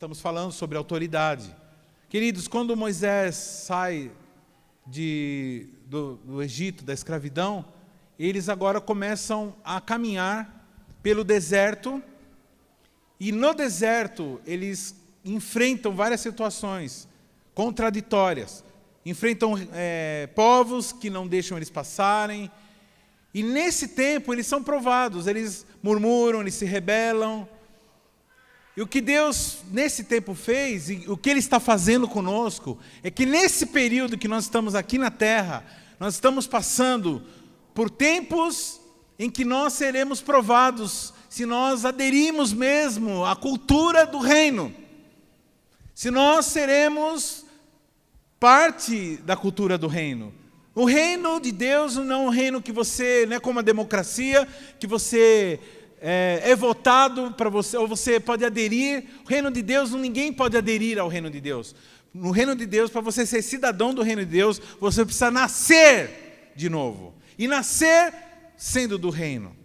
Estamos falando sobre autoridade. Queridos, quando Moisés sai do Egito, da escravidão, eles agora começam a caminhar pelo deserto, e no deserto eles enfrentam várias situações contraditórias, enfrentam povos que não deixam eles passarem, e nesse tempo eles são provados, eles murmuram, eles se rebelam. E o que Deus nesse tempo fez, e o que Ele está fazendo conosco, é que nesse período que nós estamos aqui na terra, nós estamos passando por tempos em que nós seremos provados, se nós aderimos mesmo à cultura do reino, se nós seremos parte da cultura do reino. O reino de Deus não é um reino que você, não é como a democracia, que você é votado para você, ou você pode aderir. O reino de Deus, ninguém pode aderir ao reino de Deus. No reino de Deus, para você ser cidadão do reino de Deus, você precisa nascer de novo. E nascer sendo do reino.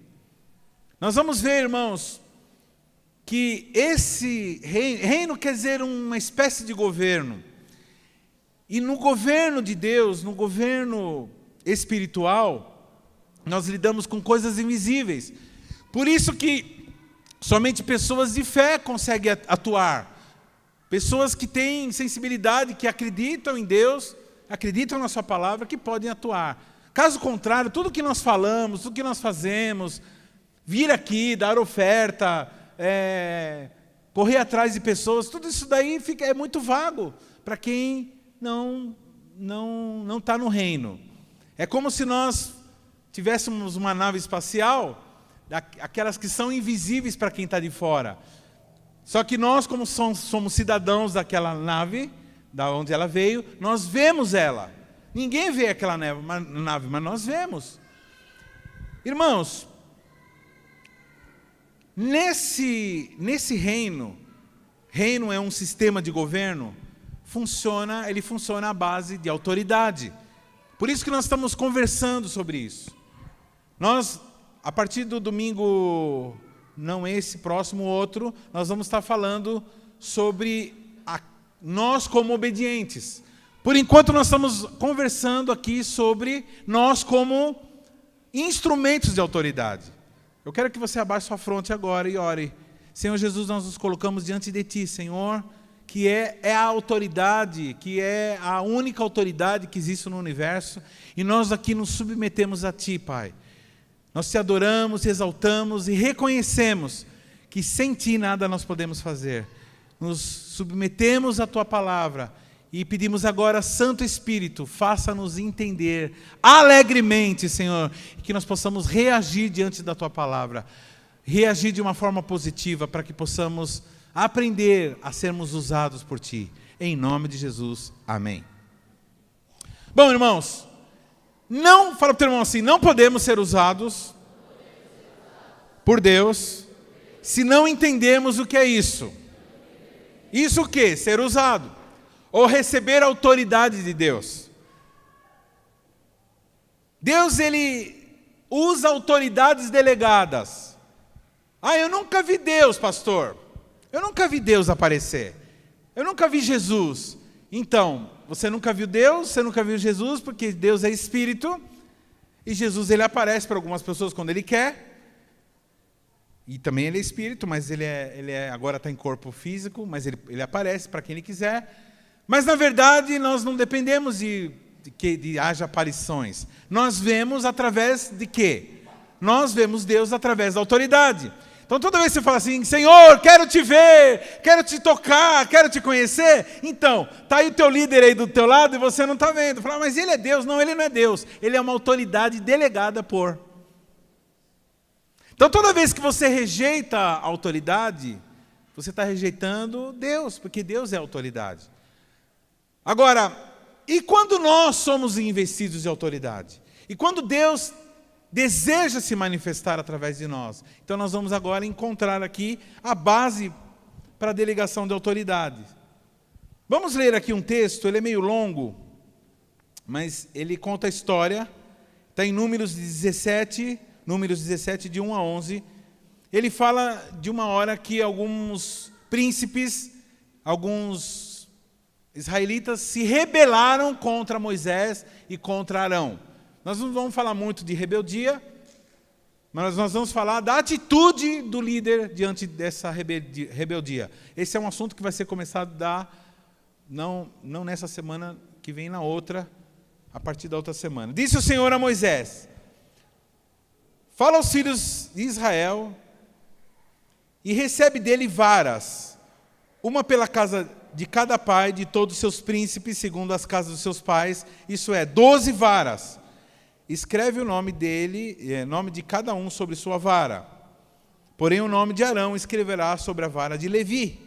Nós vamos ver, irmãos, que esse reino quer dizer uma espécie de governo. E no governo de Deus, no governo espiritual, nós lidamos com coisas invisíveis. Por isso que somente pessoas de fé conseguem atuar. Pessoas que têm sensibilidade, que acreditam em Deus, acreditam na sua palavra, que podem atuar. Caso contrário, tudo que nós falamos, tudo que nós fazemos, vir aqui, dar oferta, correr atrás de pessoas, tudo isso daí é muito vago para quem não está no reino. É como se nós tivéssemos uma nave espacial, aquelas que são invisíveis para quem está de fora. Só que nós, como somos cidadãos daquela nave, da onde ela veio, nós vemos ela. Ninguém vê aquela nave, mas nós vemos. Irmãos, nesse reino é um sistema de governo, ele funciona à base de autoridade. Por isso que nós estamos conversando sobre isso. Nós, a partir do domingo, não esse, próximo outro, nós vamos estar falando sobre nós como obedientes. Por enquanto nós estamos conversando aqui sobre nós como instrumentos de autoridade. Eu quero que você abaixe sua fronte agora e ore. Senhor Jesus, nós nos colocamos diante de Ti, Senhor, que é a autoridade, que é a única autoridade que existe no universo, e nós aqui nos submetemos a Ti, Pai. Nós Te adoramos, Te exaltamos e reconhecemos que sem Ti nada nós podemos fazer. Nos submetemos à Tua palavra e pedimos agora, Santo Espírito, faça-nos entender alegremente, Senhor, que nós possamos reagir diante da Tua palavra, reagir de uma forma positiva para que possamos aprender a sermos usados por Ti. Em nome de Jesus, amém. Bom, irmãos, fala para o teu irmão assim, não podemos ser usados por Deus se não entendermos o que é isso. Isso o quê? Ser usado. Ou receber a autoridade de Deus. Deus, Ele usa autoridades delegadas. Eu nunca vi Deus, pastor. Eu nunca vi Deus aparecer. Eu nunca vi Jesus. Então, você nunca viu Deus, você nunca viu Jesus, porque Deus é Espírito, e Jesus Ele aparece para algumas pessoas quando Ele quer, e também Ele é Espírito, mas Ele agora está em corpo físico, mas ele aparece para quem Ele quiser. Mas na verdade nós não dependemos de que haja aparições. Nós vemos através de quê? Nós vemos Deus através da autoridade. Então toda vez que você fala assim, Senhor, quero te ver, quero te tocar, quero te conhecer, então, está aí o teu líder aí do teu lado e você não está vendo. Fala, mas ele é Deus. Não, ele não é Deus. Ele é uma autoridade delegada por. Então toda vez que você rejeita a autoridade, você está rejeitando Deus, porque Deus é a autoridade. Agora, e quando nós somos investidos de autoridade? E quando Deus deseja se manifestar através de nós? Então nós vamos agora encontrar aqui a base para a delegação de autoridade. Vamos ler aqui um texto, ele é meio longo, mas ele conta a história, está em Números 17, de 1 a 11. Ele fala de uma hora que alguns príncipes alguns israelitas se rebelaram contra Moisés e contra Arão. Nós não vamos falar muito de rebeldia, mas nós vamos falar da atitude do líder diante dessa rebeldia. Esse é um assunto que vai ser começado não nessa semana que vem, na outra, a partir da outra semana. Disse o Senhor a Moisés: fala aos filhos de Israel e recebe dele varas, uma pela casa de cada pai de todos os seus príncipes, segundo as casas dos seus pais, isso é, 12 varas. Escreve o nome dele, nome de cada um sobre sua vara. Porém, o nome de Arão escreverá sobre a vara de Levi,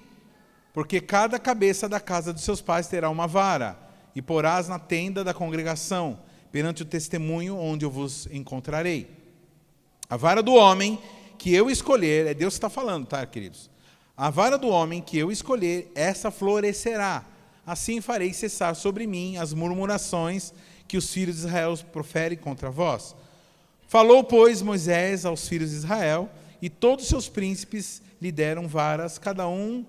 porque cada cabeça da casa dos seus pais terá uma vara, e porás na tenda da congregação, perante o testemunho onde eu vos encontrarei. A vara do homem que eu escolher, é Deus que está falando, tá, queridos? A vara do homem que eu escolher, essa florescerá. Assim farei cessar sobre mim as murmurações que os filhos de Israel proferem contra vós. Falou, pois, Moisés aos filhos de Israel, e todos os seus príncipes lhe deram varas, cada um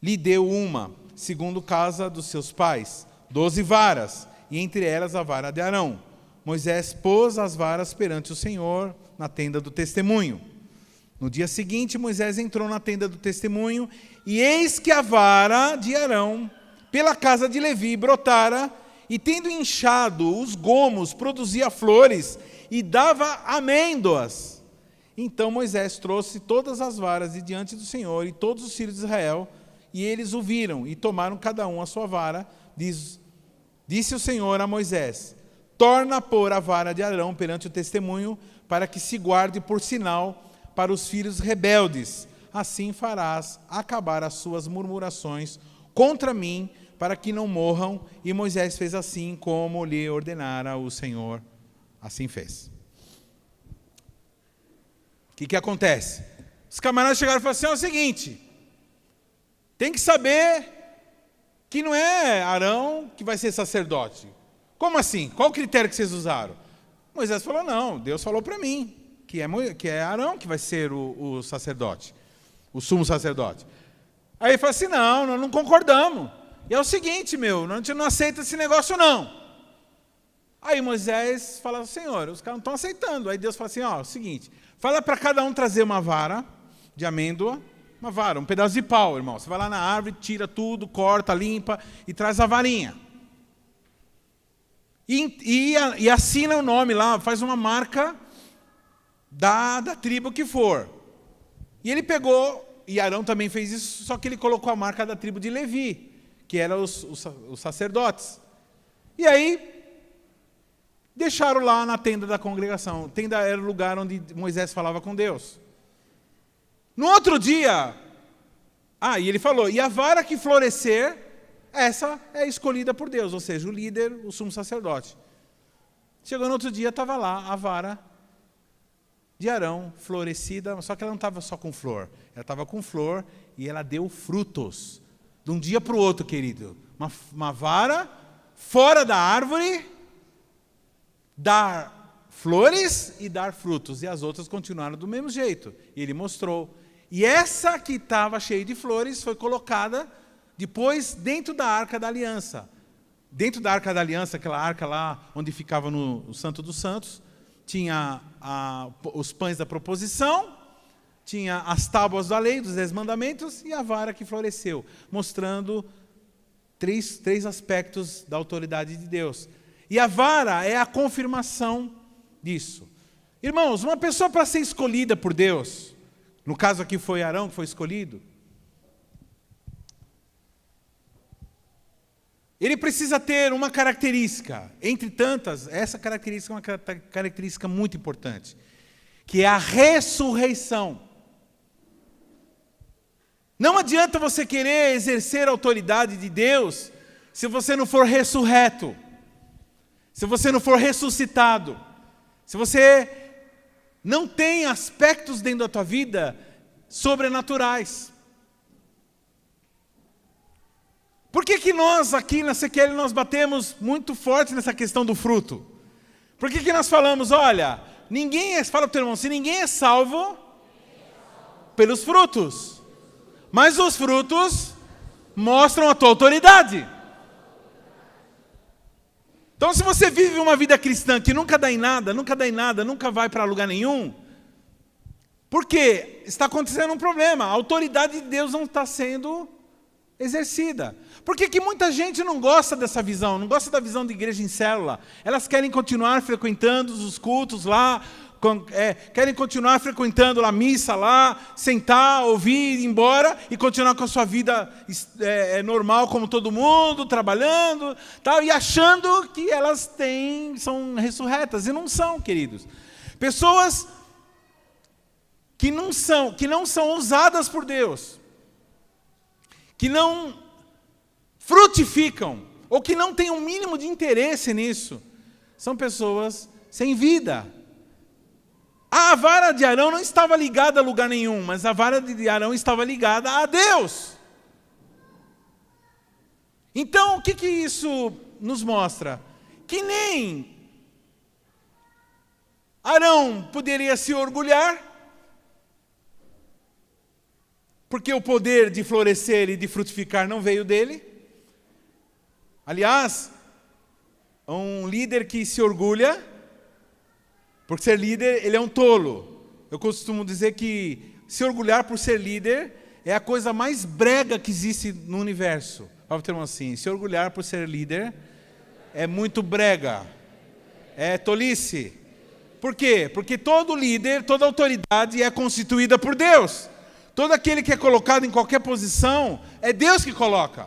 lhe deu uma, segundo casa dos seus pais, 12 varas, e entre elas a vara de Arão. Moisés pôs as varas perante o Senhor na tenda do testemunho. No dia seguinte, Moisés entrou na tenda do testemunho, e eis que a vara de Arão, pela casa de Levi, brotara, e tendo inchado os gomos, produzia flores, e dava amêndoas. Então Moisés trouxe todas as varas de diante do Senhor, e todos os filhos de Israel, e eles o viram, e tomaram cada um a sua vara. Disse o Senhor a Moisés: torna a pôr a vara de Arão perante o testemunho, para que se guarde por sinal para os filhos rebeldes. Assim farás acabar as suas murmurações contra mim, para que não morram. E Moisés fez assim como lhe ordenara o Senhor. Assim fez. O que acontece? Os camaradas chegaram e falaram assim: é o seguinte, tem que saber que não é Arão que vai ser sacerdote. Como assim? Qual o critério que vocês usaram? Moisés falou: não, Deus falou para mim que é Arão que vai ser o sacerdote, o sumo sacerdote. Aí ele falou assim: não, nós não concordamos. E é o seguinte, a gente não aceita esse negócio, não. Aí Moisés fala: Senhor, os caras não estão aceitando. Aí Deus fala assim: ó, é o seguinte, fala para cada um trazer uma vara de amêndoa, uma vara, um pedaço de pau, irmão. Você vai lá na árvore, tira tudo, corta, limpa e traz a varinha. E assina o nome lá, faz uma marca da tribo que for. E ele pegou, e Arão também fez isso, só que ele colocou a marca da tribo de Levi, que eram os sacerdotes. E aí, deixaram lá na tenda da congregação. A tenda era o lugar onde Moisés falava com Deus. No outro dia, e ele falou: e a vara que florescer, essa é escolhida por Deus, ou seja, o líder, o sumo sacerdote. Chegou no outro dia, estava lá a vara de Arão, florescida, só que ela não estava só com flor, ela estava com flor e ela deu frutos. De um dia para o outro, querido, uma vara fora da árvore, dar flores e dar frutos, e as outras continuaram do mesmo jeito. E ele mostrou. E essa que estava cheia de flores foi colocada depois dentro da Arca da Aliança. Dentro da Arca da Aliança, aquela arca lá onde ficava no Santo dos Santos, tinha os pães da proposição, tinha as tábuas da lei, dos 10 mandamentos, e a vara que floresceu, mostrando três aspectos da autoridade de Deus. E a vara é a confirmação disso. Irmãos, uma pessoa para ser escolhida por Deus, no caso aqui foi Arão que foi escolhido, ele precisa ter uma característica, entre tantas, essa característica é uma característica muito importante, que é a ressurreição. Não adianta você querer exercer a autoridade de Deus se você não for ressurreto, se você não for ressuscitado, se você não tem aspectos dentro da tua vida sobrenaturais. Por que nós aqui na CQL nós batemos muito forte nessa questão do fruto? Por que nós falamos, olha, fala para o teu irmão, se ninguém é salvo pelos frutos, mas os frutos mostram a tua autoridade. Então, se você vive uma vida cristã que nunca dá em nada, nunca vai para lugar nenhum, por quê? Está acontecendo um problema. A autoridade de Deus não está sendo exercida. Por que muita gente não gosta dessa visão? Não gosta da visão de igreja em célula? Elas querem continuar frequentando os cultos lá, querem continuar frequentando a missa lá, sentar, ouvir, ir embora e continuar com a sua vida normal como todo mundo, trabalhando, tal, e achando que elas são ressurretas. E não são, queridos. Pessoas que não são usadas por Deus, que não frutificam, ou que não têm um mínimo de interesse nisso, são pessoas sem vida. A vara de Arão não estava ligada a lugar nenhum, mas a vara de Arão estava ligada a Deus. Então, o que isso nos mostra? Que nem Arão poderia se orgulhar, porque o poder de florescer e de frutificar não veio dele. Aliás, um líder que se orgulha, por ser líder, ele é um tolo. Eu costumo dizer que se orgulhar por ser líder é a coisa mais brega que existe no universo. Vamos ter assim, se orgulhar por ser líder é muito brega, é tolice. Por quê? Porque todo líder, toda autoridade é constituída por Deus. Todo aquele que é colocado em qualquer posição, é Deus que coloca.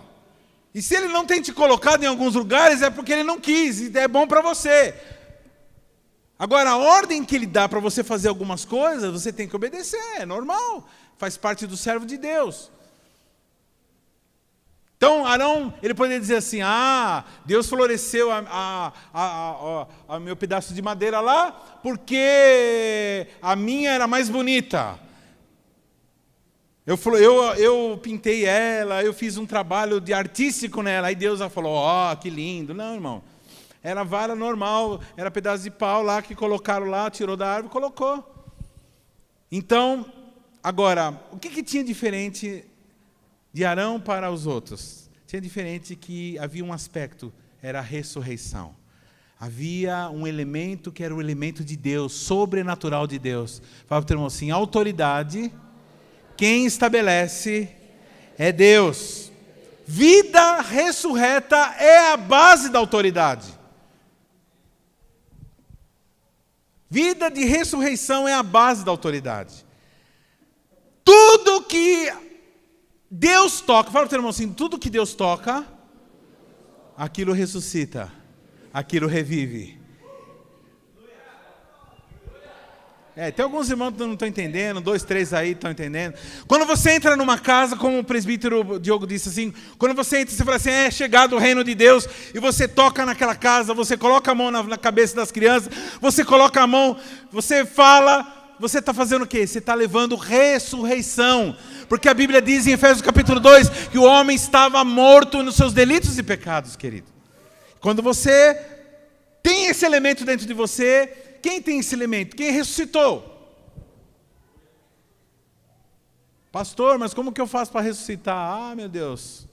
E se Ele não tem te colocado em alguns lugares, é porque Ele não quis, e é bom para você. Agora, a ordem que Ele dá para você fazer algumas coisas, você tem que obedecer, é normal. Faz parte do servo de Deus. Então, Arão, ele poderia dizer assim, Deus floresceu a meu pedaço de madeira lá, porque a minha era mais bonita. Eu pintei ela, eu fiz um trabalho de artístico nela, aí Deus falou, que lindo. Não, irmão, era vara normal, era pedaço de pau lá que colocaram lá, tirou da árvore e colocou. Então, agora, o que tinha diferente de Arão para os outros? Tinha diferente que havia um aspecto, era a ressurreição. Havia um elemento que era o elemento de Deus, sobrenatural de Deus. Fala para o irmão assim, autoridade, quem estabelece é Deus. Vida ressurreta é a base da autoridade. Vida de ressurreição é a base da autoridade. Tudo que Deus toca, fala para o teu irmão assim, tudo que Deus toca, aquilo ressuscita, aquilo revive. Tem alguns irmãos que não estão entendendo, 2, 3 aí estão entendendo. Quando você entra numa casa, como o presbítero Diogo disse assim, quando você entra, você fala assim, é chegado o reino de Deus, e você toca naquela casa, você coloca a mão na cabeça das crianças, você coloca a mão, você fala, você está fazendo o quê? Você está levando ressurreição. Porque a Bíblia diz em Efésios capítulo 2, que o homem estava morto nos seus delitos e pecados, querido. Quando você tem esse elemento dentro de você, quem tem esse elemento? Quem ressuscitou? Pastor, mas como que eu faço para ressuscitar? Meu Deus,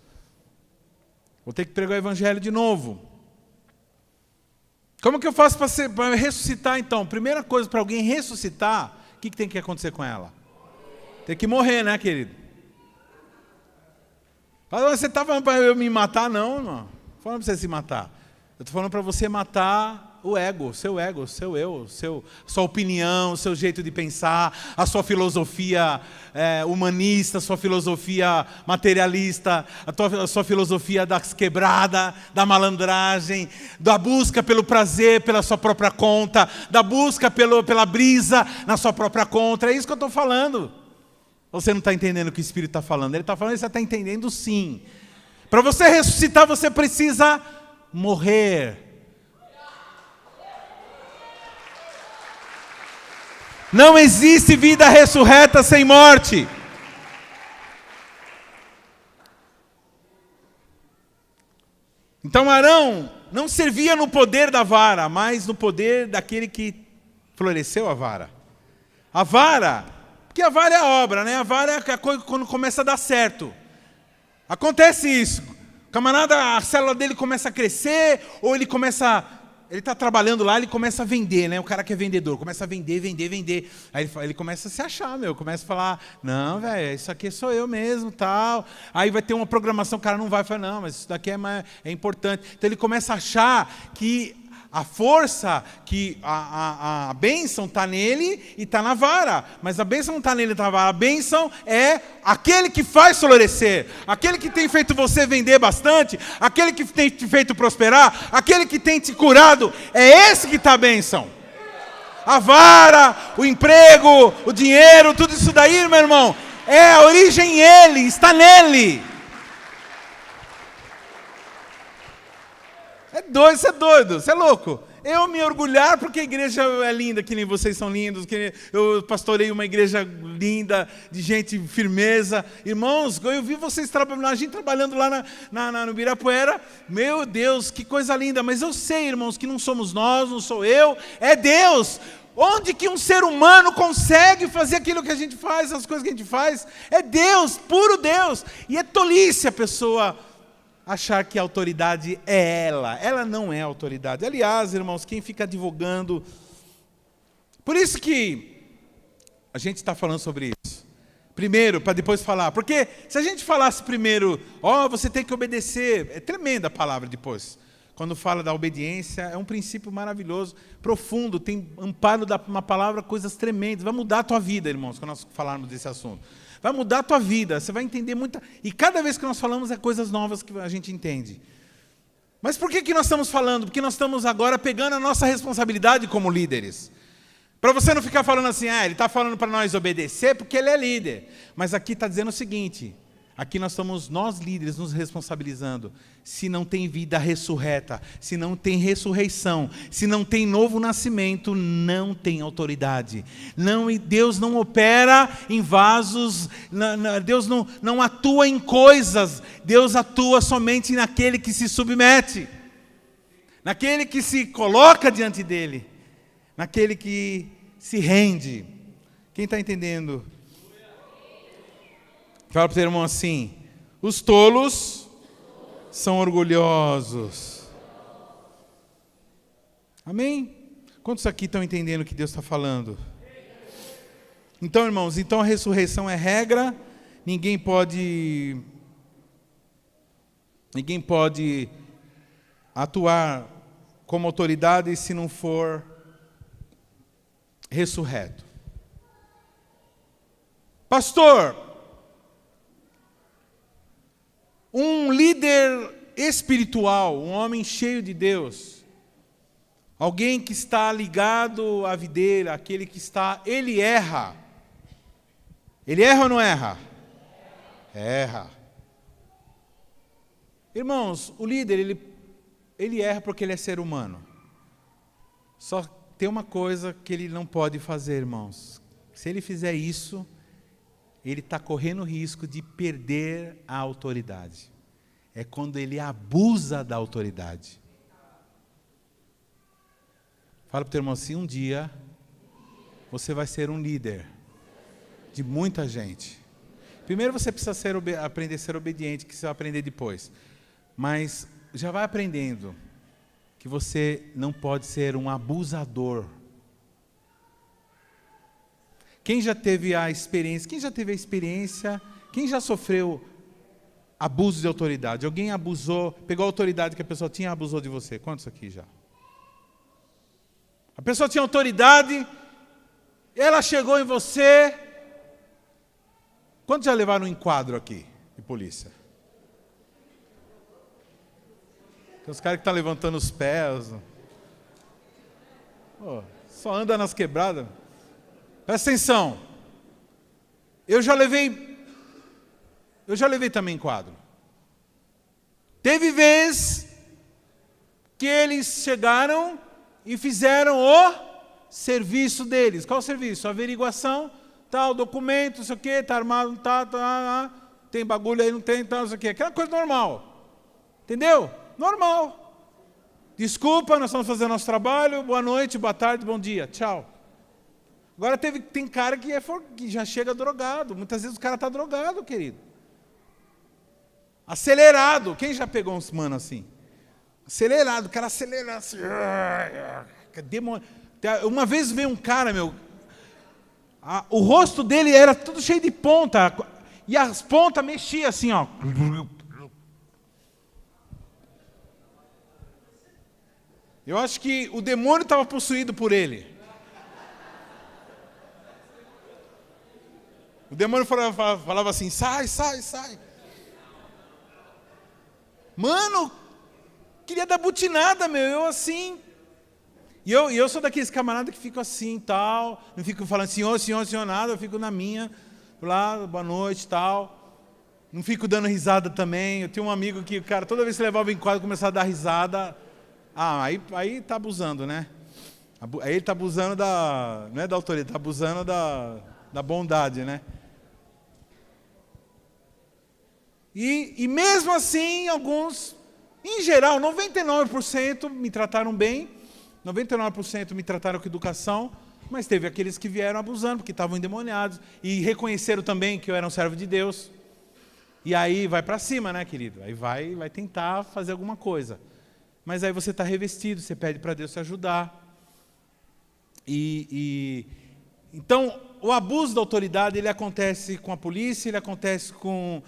vou ter que pregar o evangelho de novo. Como que eu faço para ressuscitar então? Primeira coisa, para alguém ressuscitar, o que tem que acontecer com ela? Tem que morrer, né, querido? Você está falando para eu me matar? Não, irmão. Não estou falando para você se matar. Eu estou falando para você matar o ego, seu eu, sua opinião, o seu jeito de pensar, a sua filosofia humanista, a sua filosofia materialista, a sua filosofia das quebradas, da malandragem, da busca pelo prazer pela sua própria conta, da busca pela brisa na sua própria conta. É isso que eu estou falando. Você não está entendendo o que o Espírito está falando. Ele está falando, você está entendendo sim. Para você ressuscitar, você precisa morrer. Não existe vida ressurreta sem morte. Então Arão não servia no poder da vara, mas no poder daquele que floresceu a vara. A vara, porque a vara é a obra, né? A vara é a coisa quando começa a dar certo. Acontece isso. O camarada, a célula dele começa a crescer, ou ele está trabalhando lá, ele começa a vender, né? O cara que é vendedor, começa a vender. Aí ele começa a se achar, começa a falar, não, velho, isso aqui sou eu mesmo, tal. Aí vai ter uma programação, o cara não vai falar, não, mas isso daqui é importante. Então ele começa a achar que a força, que a bênção está nele e está na vara. Mas a bênção não está nele e está na vara. A bênção é aquele que faz florescer. Aquele que tem feito você vender bastante. Aquele que tem te feito prosperar. Aquele que tem te curado. É esse que está a bênção. A vara, o emprego, o dinheiro, tudo isso daí, meu irmão, é a origem ele, está nele. Isso é doido, você é louco. Eu me orgulhar porque a igreja é linda, que nem vocês são lindos, que eu pastorei uma igreja linda, de gente firmeza. Irmãos, eu vi vocês trabalhando, a gente trabalhando lá no Ibirapuera. Meu Deus, que coisa linda. Mas eu sei, irmãos, que não somos nós, não sou eu, é Deus. Onde que um ser humano consegue fazer aquilo que a gente faz, as coisas que a gente faz? É Deus, puro Deus. E é tolice a pessoa achar que a autoridade é ela não é autoridade. Aliás, irmãos, quem fica advogando... Por isso que a gente está falando sobre isso. Primeiro, para depois falar. Porque se a gente falasse primeiro, você tem que obedecer, é tremenda a palavra depois. Quando fala da obediência, é um princípio maravilhoso, profundo, tem amparo da uma palavra, coisas tremendas. Vai mudar a tua vida, irmãos, quando nós falarmos desse assunto. Vai mudar a tua vida, você vai entender muita... E cada vez que nós falamos é coisas novas que a gente entende. Mas por que nós estamos falando? Porque nós estamos agora pegando a nossa responsabilidade como líderes. Para você não ficar falando assim, ele está falando para nós obedecer porque ele é líder. Mas aqui está dizendo o seguinte, aqui nós estamos, nós líderes, nos responsabilizando. Se não tem vida ressurreta, se não tem ressurreição, se não tem novo nascimento, não tem autoridade. Deus não opera em vasos, Deus não atua em coisas, Deus atua somente naquele que se submete, naquele que se coloca diante dele, naquele que se rende. Quem está entendendo? Fala para o teu irmão assim, os tolos são orgulhosos. Amém? Quantos aqui estão entendendo o que Deus está falando? Então, irmãos, a ressurreição é regra, ninguém pode atuar como autoridade se não for ressurreto. Pastor, um líder espiritual, um homem cheio de Deus, alguém que está ligado à videira, aquele que está, ele erra. Ele erra ou não erra? Erra. Irmãos, o líder, ele erra porque ele é ser humano. Só tem uma coisa que ele não pode fazer, irmãos. Se ele fizer isso, ele está correndo o risco de perder a autoridade. É quando ele abusa da autoridade. Fala para o teu irmão assim, um dia você vai ser um líder de muita gente. Primeiro você precisa aprender a ser obediente, que você vai aprender depois. Mas já vai aprendendo que você não pode ser um abusador. Quem já teve a experiência? Quem já sofreu abuso de autoridade? Alguém abusou, pegou a autoridade que a pessoa tinha e abusou de você? Quantos aqui já? A pessoa tinha autoridade, ela chegou em você. Quantos já levaram um enquadro aqui de polícia? Tem uns caras que estão levantando os pés. Só anda nas quebradas. Presta atenção. Eu já levei também enquadro. Teve vez que eles chegaram e fizeram o serviço deles. Qual o serviço? Averiguação, tal, documento, não sei o quê, está armado, não está, tem bagulho aí, não tem, tal, não sei o quê. Aquela coisa normal. Entendeu? Normal. Desculpa, nós estamos fazendo nosso trabalho, boa noite, boa tarde, bom dia, tchau. Agora tem cara que já chega drogado. Muitas vezes o cara está drogado, querido. acelerado. Quem já pegou uns mano assim? Acelerado, o cara acelera assim. Uma vez veio um cara, o rosto dele era tudo cheio de ponta, e as pontas mexiam assim, ó. Eu acho que o demônio estava possuído por ele. O demônio falava assim, sai, sai, sai. Mano, queria dar butinada, eu assim. E eu sou daqueles camaradas que ficam assim, tal. Não fico falando senhor, senhor, senhor, nada. Eu fico na minha, lá, boa noite, tal. Não fico dando risada também. Eu tinha um amigo que, cara, toda vez que levava em quadro, começava a dar risada. Aí tá abusando, né? Aí ele tá abusando não é da autoridade, tá abusando da bondade, né? E mesmo assim, alguns, em geral, 99% me trataram bem, 99% me trataram com educação, mas teve aqueles que vieram abusando, porque estavam endemoniados, e reconheceram também que eu era um servo de Deus. E aí vai para cima, né, querido? Aí vai tentar fazer alguma coisa. Mas aí você está revestido, você pede para Deus te ajudar. Então, o abuso da autoridade, ele acontece com a polícia, ele acontece com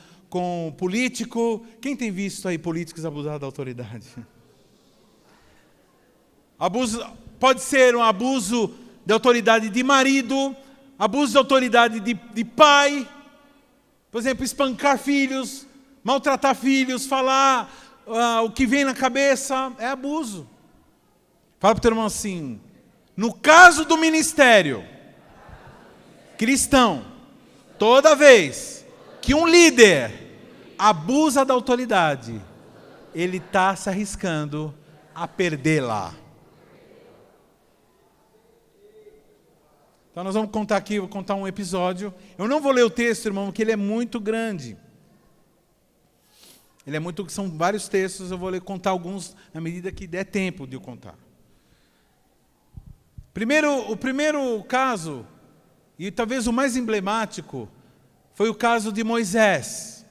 político. Quem tem visto aí políticos abusar da autoridade? Pode ser um abuso de autoridade de marido, abuso de autoridade de pai, por exemplo, espancar filhos, maltratar filhos, falar o que vem na cabeça, é abuso. Fala para o teu irmão assim, no caso do ministério cristão, toda vez que um líder abusa da autoridade, ele está se arriscando a perdê-la. Então nós vamos contar aqui, vou contar um episódio. Eu não vou ler o texto, irmão, porque ele é muito grande. São vários textos, eu vou contar alguns na medida que der tempo de eu contar. O primeiro caso, e talvez o mais emblemático, foi o caso de Moisés.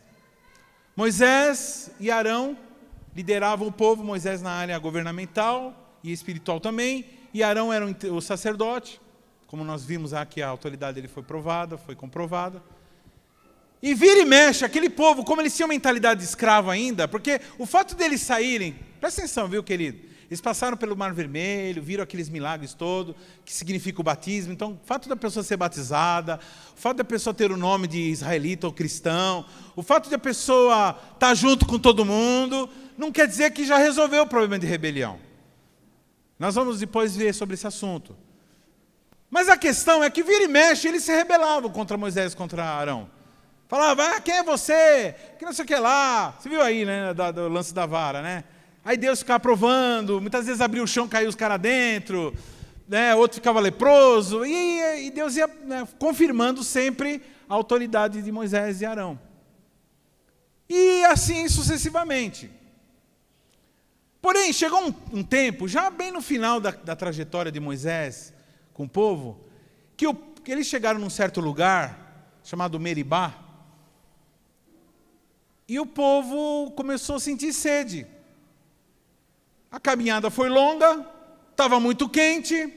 Moisés e Arão lideravam o povo, Moisés na área governamental e espiritual também, e Arão era o sacerdote, como nós vimos aqui, a autoridade dele foi comprovada. E vira e mexe, aquele povo, como eles tinham mentalidade de escravo ainda, porque o fato deles saírem, presta atenção, viu, querido? Eles passaram pelo Mar Vermelho, viram aqueles milagres todos, que significa o batismo. Então, o fato da pessoa ser batizada, o fato da pessoa ter o nome de israelita ou cristão, o fato de a pessoa estar junto com todo mundo, não quer dizer que já resolveu o problema de rebelião. Nós vamos depois ver sobre esse assunto. Mas a questão é que vira e mexe, eles se rebelavam contra Moisés, contra Arão. Falava, quem é você? Que não sei o que lá. Você viu aí, né, do lance da vara, né? Aí Deus ficava provando, muitas vezes abria o chão, caiu os caras dentro, né? Outro ficava leproso, e Deus ia, né, confirmando sempre a autoridade de Moisés e Arão. E assim sucessivamente. Porém, chegou um tempo, já bem no final da trajetória de Moisés com o povo, que eles chegaram num certo lugar, chamado Meribá, e o povo começou a sentir sede. A caminhada foi longa, estava muito quente,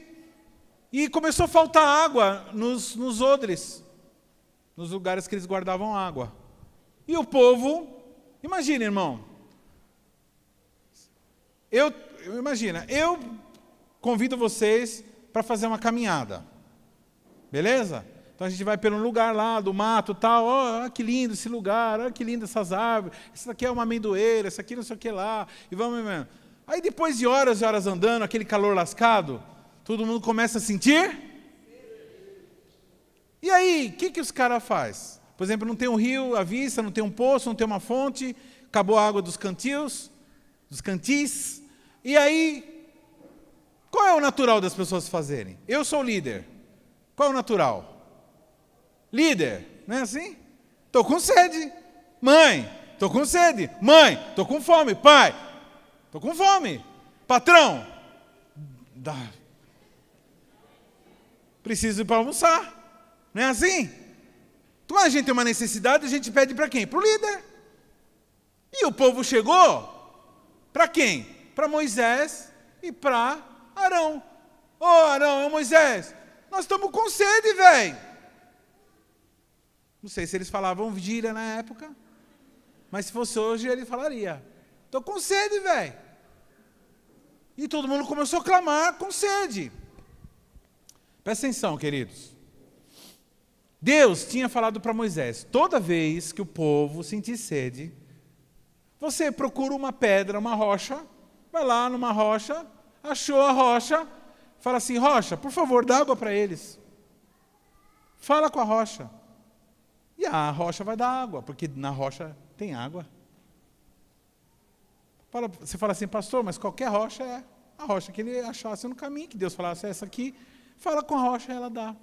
e começou a faltar água nos odres, nos lugares que eles guardavam água. E o povo, imagina, irmão, eu convido vocês para fazer uma caminhada, beleza? Então a gente vai pelo lugar lá do mato e tal, olha que lindo esse lugar, olha que lindo essas árvores, essa aqui é uma amendoeira, essa aqui não sei o que lá, e vamos mesmo. Aí depois de horas e horas andando, aquele calor lascado, todo mundo começa a sentir. E aí, o que os caras fazem? Por exemplo, não tem um rio à vista, não tem um poço, não tem uma fonte, acabou a água dos cantis, e aí, qual é o natural das pessoas fazerem? Eu sou o líder. Qual é o natural? Líder, não é assim? Estou com sede. Mãe, estou com sede. Mãe, estou com fome. Pai, estou com fome. Patrão, preciso ir para almoçar. Não é assim? Quando a gente tem uma necessidade, a gente pede para quem? Para o líder. o povo chegou, para quem? Para Moisés e para Arão. Ô Arão, ô Moisés, nós estamos com sede, velho. Não sei se eles falavam gíria na época, mas se fosse hoje ele falaria, estou com sede, velho. E todo mundo começou a clamar com sede. Presta atenção, queridos. Deus tinha falado para Moisés, toda vez que o povo sentir sede, você procura uma pedra, uma rocha, vai lá numa rocha, achou a rocha, fala assim, rocha, por favor, dá água para eles. Fala com a rocha. E a rocha vai dar água, porque na rocha tem água. Você fala assim, pastor, mas qualquer rocha é a rocha que ele achasse no caminho, que Deus falasse, essa aqui, fala com a rocha e ela dá.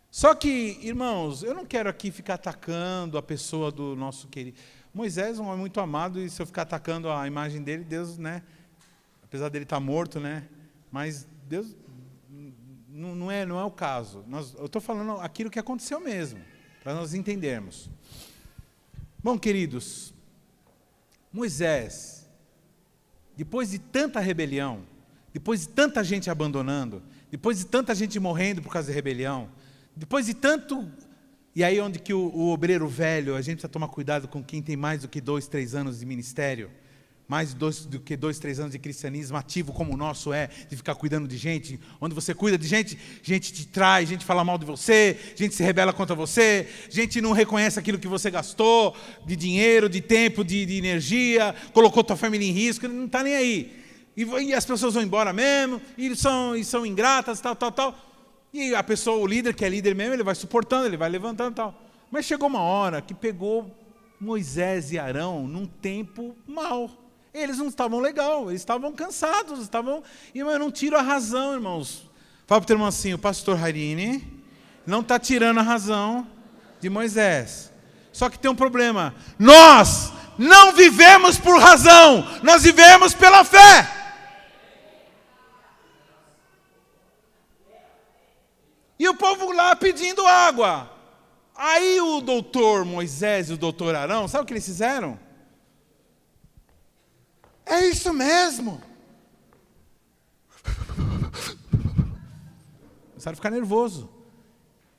Só que, irmãos, eu não quero aqui ficar atacando a pessoa do nosso querido. Moisés é um homem muito amado, e se eu ficar atacando a imagem dele, Deus, né, apesar dele estar morto, né, mas Deus não é o caso. Eu estou falando aquilo que aconteceu mesmo, para nós entendermos. Bom, queridos, Moisés, depois de tanta rebelião, depois de tanta gente abandonando, depois de tanta gente morrendo por causa da rebelião, depois de tanto... E aí onde que o obreiro velho, a gente precisa tomar cuidado com quem tem mais do que 2, 3 anos de ministério, mais do que 2, 3 anos de cristianismo ativo como o nosso é, de ficar cuidando de gente, onde você cuida de gente, gente te trai, gente fala mal de você, gente se rebela contra você, gente não reconhece aquilo que você gastou, de dinheiro, de tempo, de energia, colocou tua família em risco, ele não está nem aí. E as pessoas vão embora mesmo, e são ingratas, tal. E a pessoa, o líder, que é líder mesmo, ele vai suportando, ele vai levantando e tal. Mas chegou uma hora que pegou Moisés e Arão num tempo mau. Eles não estavam legal, eles estavam cansados, E eu não tiro a razão, irmãos. Fala para o teu irmão assim, o pastor Harini não está tirando a razão de Moisés. Só que tem um problema. Nós não vivemos por razão, nós vivemos pela fé. E o povo lá pedindo água. Aí o doutor Moisés e o doutor Arão, sabe o que eles fizeram? É isso mesmo. Começaram a ficar nervoso.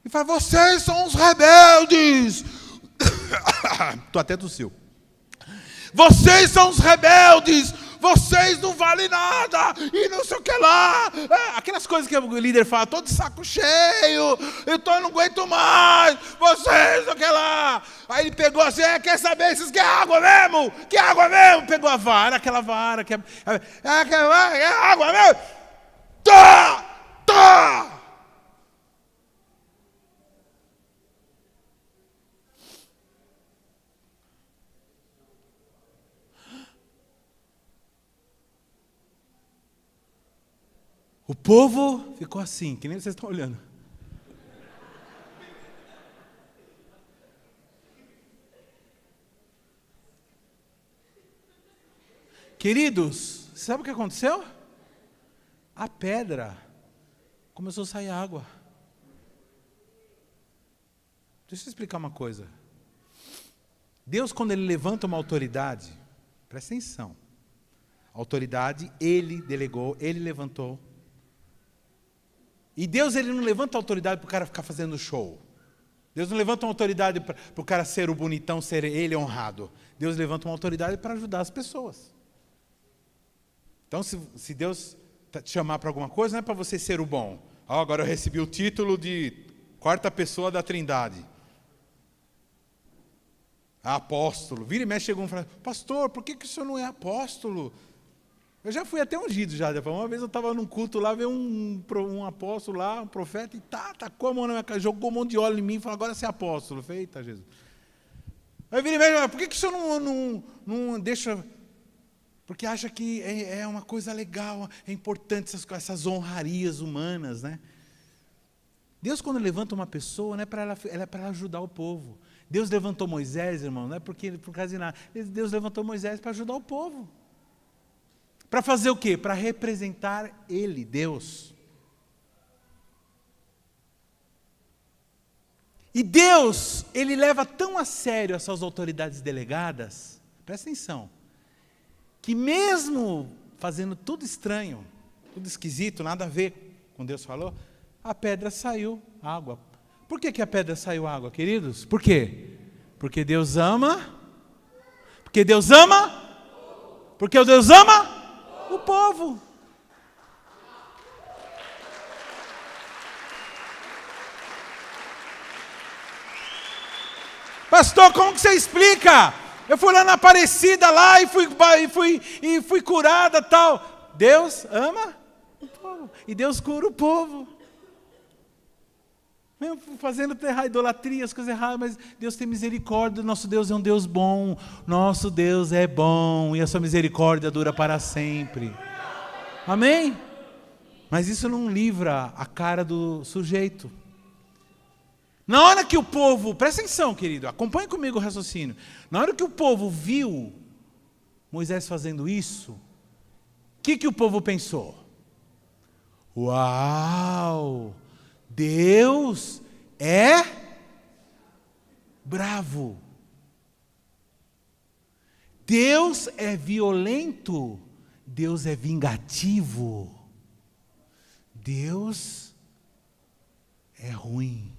E falaram, vocês são os rebeldes. Tu até tossiu. Vocês são os rebeldes. Vocês não valem nada, e não sei o que lá. Aquelas coisas que o líder fala, tô de saco cheio, eu não aguento mais, vocês não sei o que lá. Aí ele pegou assim, quer saber, vocês querem água mesmo? Quer água mesmo? Pegou a vara, aquela vara, quer água mesmo? Tá! O povo ficou assim, que nem vocês estão olhando. Queridos, sabe o que aconteceu? A pedra começou a sair água. Deixa eu explicar uma coisa. Deus, quando Ele levanta uma autoridade, presta atenção. A autoridade, Ele delegou, Ele levantou. E Deus, Ele não levanta a autoridade para o cara ficar fazendo show. Deus não levanta uma autoridade para o cara ser o bonitão, ser ele honrado. Deus levanta uma autoridade para ajudar as pessoas. Então, se Deus te chamar para alguma coisa, não é para você ser o bom. Agora eu recebi o título de 4ª pessoa da Trindade. Apóstolo. Vira e mexe, chegou um e fala, pastor, por que o senhor não é apóstolo? Eu já fui até ungido já. Uma vez eu estava num culto lá, veio um apóstolo lá, um profeta, e tacou a mão na minha cara, jogou um monte de óleo em mim e falou, agora você é apóstolo. Eu falei, eita, Jesus. Aí vira e mexe, por que o senhor não deixa... Porque acha que é uma coisa legal, é importante essas honrarias humanas, né? Deus, quando levanta uma pessoa, não é para ela é para ajudar o povo. Deus levantou Moisés, irmão, não é por causa de nada. Deus levantou Moisés para ajudar o povo. Para fazer o quê? Para representar Ele, Deus. E Deus, Ele leva tão a sério essas autoridades delegadas, presta atenção, que mesmo fazendo tudo estranho, tudo esquisito, nada a ver com Deus falou, a pedra saiu água. Por que a pedra saiu água, queridos? Por quê? Porque Deus ama. Porque Deus ama. Porque Deus ama o povo. Pastor, como que você explica? Eu fui lá na Aparecida lá e fui curada, tal. Deus ama o povo. E Deus cura o povo. Mesmo fazendo idolatria, as coisas erradas, mas Deus tem misericórdia. Nosso Deus é um Deus bom. Nosso Deus é bom. E a sua misericórdia dura para sempre. Amém? Mas isso não livra a cara do sujeito. Na hora que o povo, presta atenção, querido, acompanhe comigo o raciocínio. Na hora que o povo viu Moisés fazendo isso, o que o povo pensou? Uau! Deus é bravo. Deus é violento. Deus é vingativo. Deus é ruim.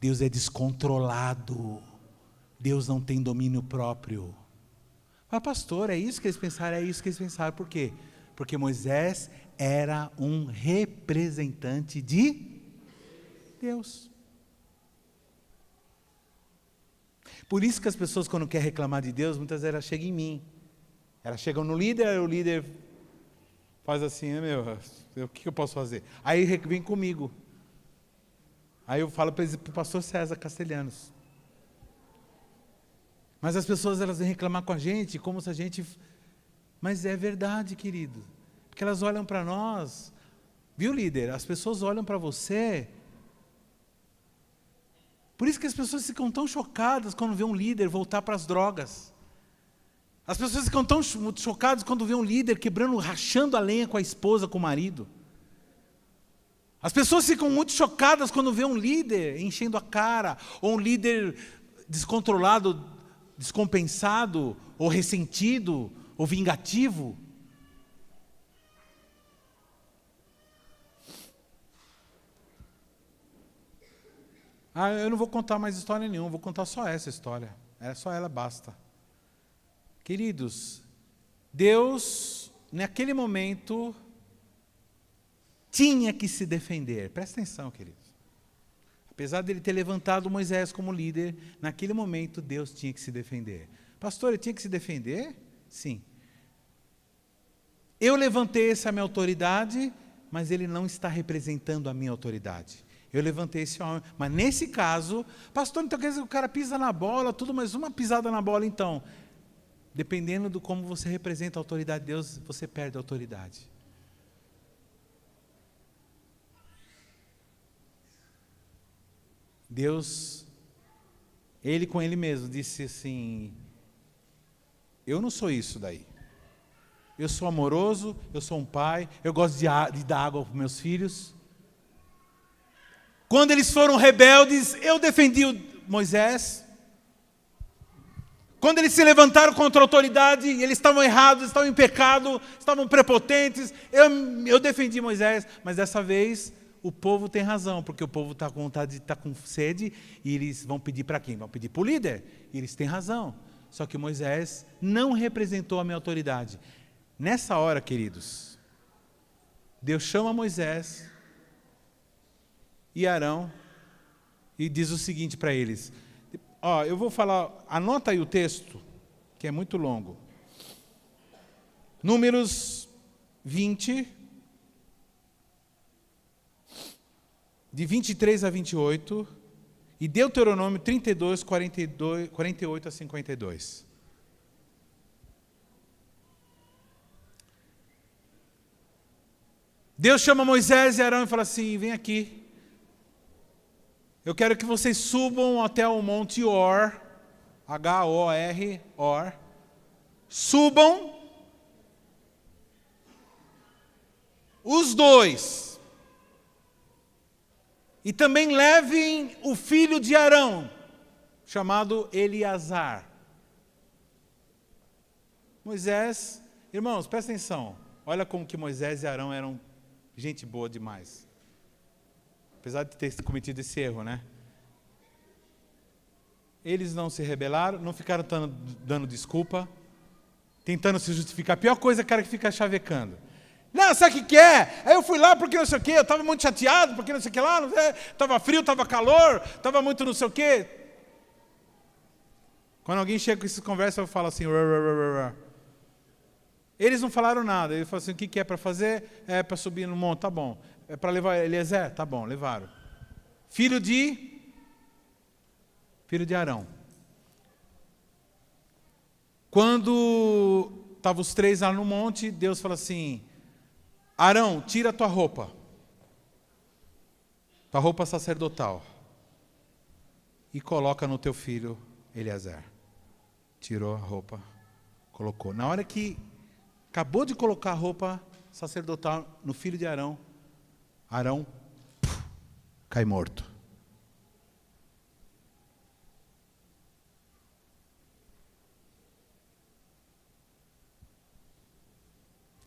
Deus é descontrolado. Deus não tem domínio próprio. Mas pastor, é isso que eles pensaram? É isso que eles pensaram. Por quê? Porque Moisés era um representante de Deus. Por isso que as pessoas, quando querem reclamar de Deus, muitas vezes elas chegam em mim. Elas chegam no líder, o líder faz assim, o que eu posso fazer? Aí vem comigo. Aí eu falo para o pastor César Castelhanos. Mas as pessoas, elas vêm reclamar com a gente, como se a gente... Mas é verdade, querido. Porque elas olham para nós. Viu, líder? As pessoas olham para você. Por isso que as pessoas ficam tão chocadas quando vê um líder voltar para as drogas. As pessoas ficam tão chocadas quando vê um líder rachando a lenha com a esposa, com o marido. As pessoas ficam muito chocadas quando vê um líder enchendo a cara, ou um líder descontrolado, descompensado, ou ressentido, ou vingativo. Eu não vou contar mais história nenhuma, vou contar só essa história. Só ela basta. Queridos, Deus, naquele momento, tinha que se defender. Presta atenção, queridos. Apesar dele ter levantado Moisés como líder, naquele momento Deus tinha que se defender. Pastor, ele tinha que se defender? Sim. Eu levantei essa minha autoridade, mas ele não está representando a minha autoridade. Eu levantei esse homem, mas nesse caso, pastor, então quer dizer que o cara pisa na bola, tudo, mas uma pisada na bola então. Dependendo do como você representa a autoridade de Deus, você perde a autoridade. Deus, Ele com Ele mesmo, disse assim, eu não sou isso daí. Eu sou amoroso, eu sou um pai, eu gosto de dar água para meus filhos. Quando eles foram rebeldes, eu defendi Moisés. Quando eles se levantaram contra a autoridade, eles estavam errados, estavam em pecado, estavam prepotentes, eu defendi Moisés, mas dessa vez o povo tem razão, porque o povo está com vontade, está com sede, e eles vão pedir para quem? Vão pedir para o líder, e eles têm razão. Só que Moisés não representou a minha autoridade. Nessa hora, queridos, Deus chama Moisés e Arão e diz o seguinte para eles. Eu vou falar, anota aí o texto, que é muito longo. Números 20, de 23 a 28, e Deuteronômio 32, 48 a 52. Deus chama Moisés e Arão e fala assim, vem aqui. Eu quero que vocês subam até o Monte Hor, H-O-R, Hor. Subam os dois. E também levem o filho de Arão, chamado Eleazar. Moisés, irmãos, presta atenção. Olha como que Moisés e Arão eram gente boa demais. Apesar de ter cometido esse erro, né? Eles não se rebelaram, não ficaram dando desculpa, tentando se justificar. A pior coisa é o cara que fica chavecando. Não, sabe o que é? Aí eu fui lá porque não sei o quê, eu estava muito chateado, porque não sei o que lá, estava frio, estava calor, estava muito não sei o quê. Quando alguém chega com essa conversa, eu falo assim... Eles não falaram nada, eles falaram assim, o que é para fazer? É para subir no monte, tá bom. É para levar Eliezer? Tá bom, levaram. Filho de Arão. Quando estavam os três lá no monte, Deus falou assim, Arão, tira a tua roupa sacerdotal, e coloca no teu filho Eliezer. Tirou a roupa, colocou. Na hora que acabou de colocar a roupa sacerdotal no filho de Arão, cai morto.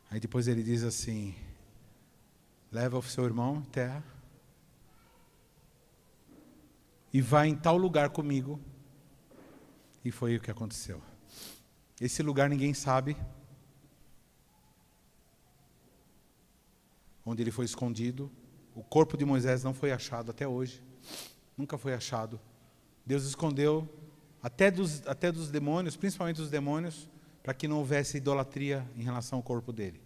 Aí depois ele diz assim, leva o seu irmão à terra e vai em tal lugar comigo. E foi o que aconteceu. Esse lugar ninguém sabe onde ele foi escondido. O corpo de Moisés não foi achado até hoje. Nunca foi achado. Deus escondeu até dos demônios, principalmente dos demônios, para que não houvesse idolatria em relação ao corpo dele.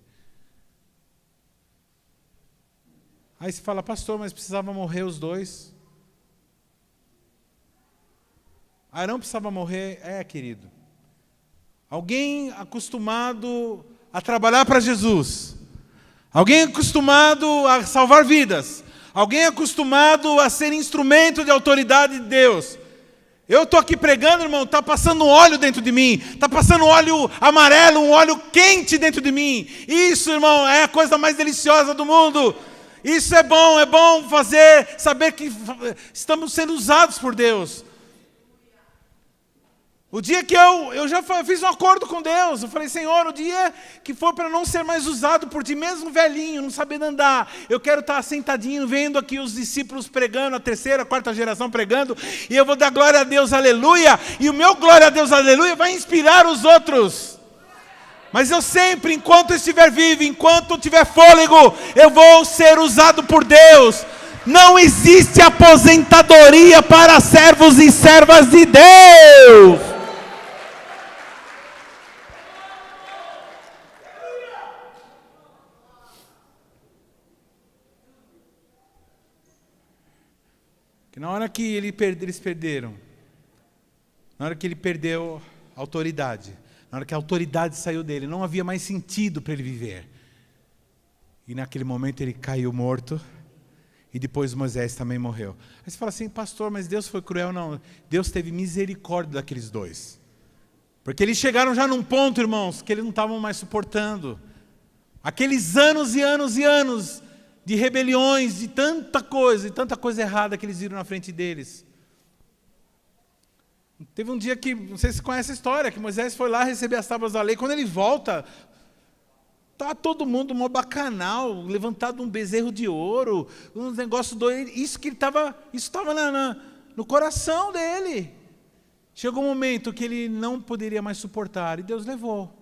Aí se fala, pastor, mas precisava morrer os dois. Arão precisava morrer, querido. Alguém acostumado a trabalhar para Jesus. Alguém acostumado a salvar vidas. Alguém acostumado a ser instrumento de autoridade de Deus. Eu estou aqui pregando, irmão, está passando óleo dentro de mim. Está passando óleo amarelo, um óleo quente dentro de mim. Isso, irmão, é a coisa mais deliciosa do mundo. Isso é bom saber que estamos sendo usados por Deus. O dia que eu já fiz um acordo com Deus, eu falei, Senhor, o dia que for para não ser mais usado por ti, mesmo velhinho, não sabendo andar, eu quero estar sentadinho, vendo aqui os discípulos pregando, a terceira, a quarta geração pregando, e eu vou dar glória a Deus, aleluia, e o meu glória a Deus, aleluia, vai inspirar os outros. Mas eu sempre, enquanto eu estiver vivo, enquanto eu tiver fôlego, eu vou ser usado por Deus. Não existe aposentadoria para servos e servas de Deus. Que na hora que eles perderam, na hora que ele perdeu a autoridade, na hora que a autoridade saiu dele, não havia mais sentido para ele viver. E naquele momento ele caiu morto, e depois Moisés também morreu. Aí você fala assim, pastor, mas Deus foi cruel? Não, Deus teve misericórdia daqueles dois. Porque eles chegaram já num ponto, irmãos, que eles não estavam mais suportando. Aqueles anos e anos e anos de rebeliões, de tanta coisa errada que eles viram na frente deles. Teve um dia que, não sei se você conhece a história, que Moisés foi lá receber as tábuas da lei. Quando ele volta, está todo mundo um bacanal, levantado um bezerro de ouro, um negócio doido. Isso estava no coração dele. Chegou um momento que ele não poderia mais suportar, e Deus levou.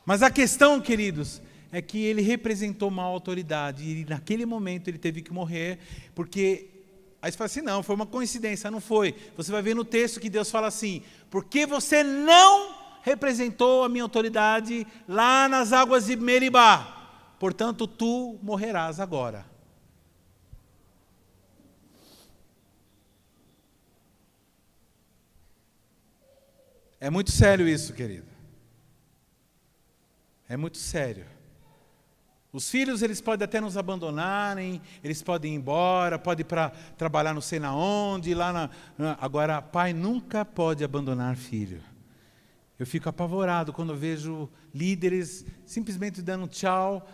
Mas a questão, queridos, é que ele representou mal a autoridade, e naquele momento ele teve que morrer, porque, aí você fala assim, não, foi uma coincidência, não foi. Você vai ver no texto que Deus fala assim, porque você não representou a minha autoridade lá nas águas de Meribá, portanto tu morrerás agora. É muito sério isso, querido. É muito sério. Os filhos, eles podem até nos abandonarem, eles podem ir embora, podem ir para trabalhar não sei na onde, agora, pai nunca pode abandonar filho. Eu fico apavorado quando eu vejo líderes simplesmente dando tchau.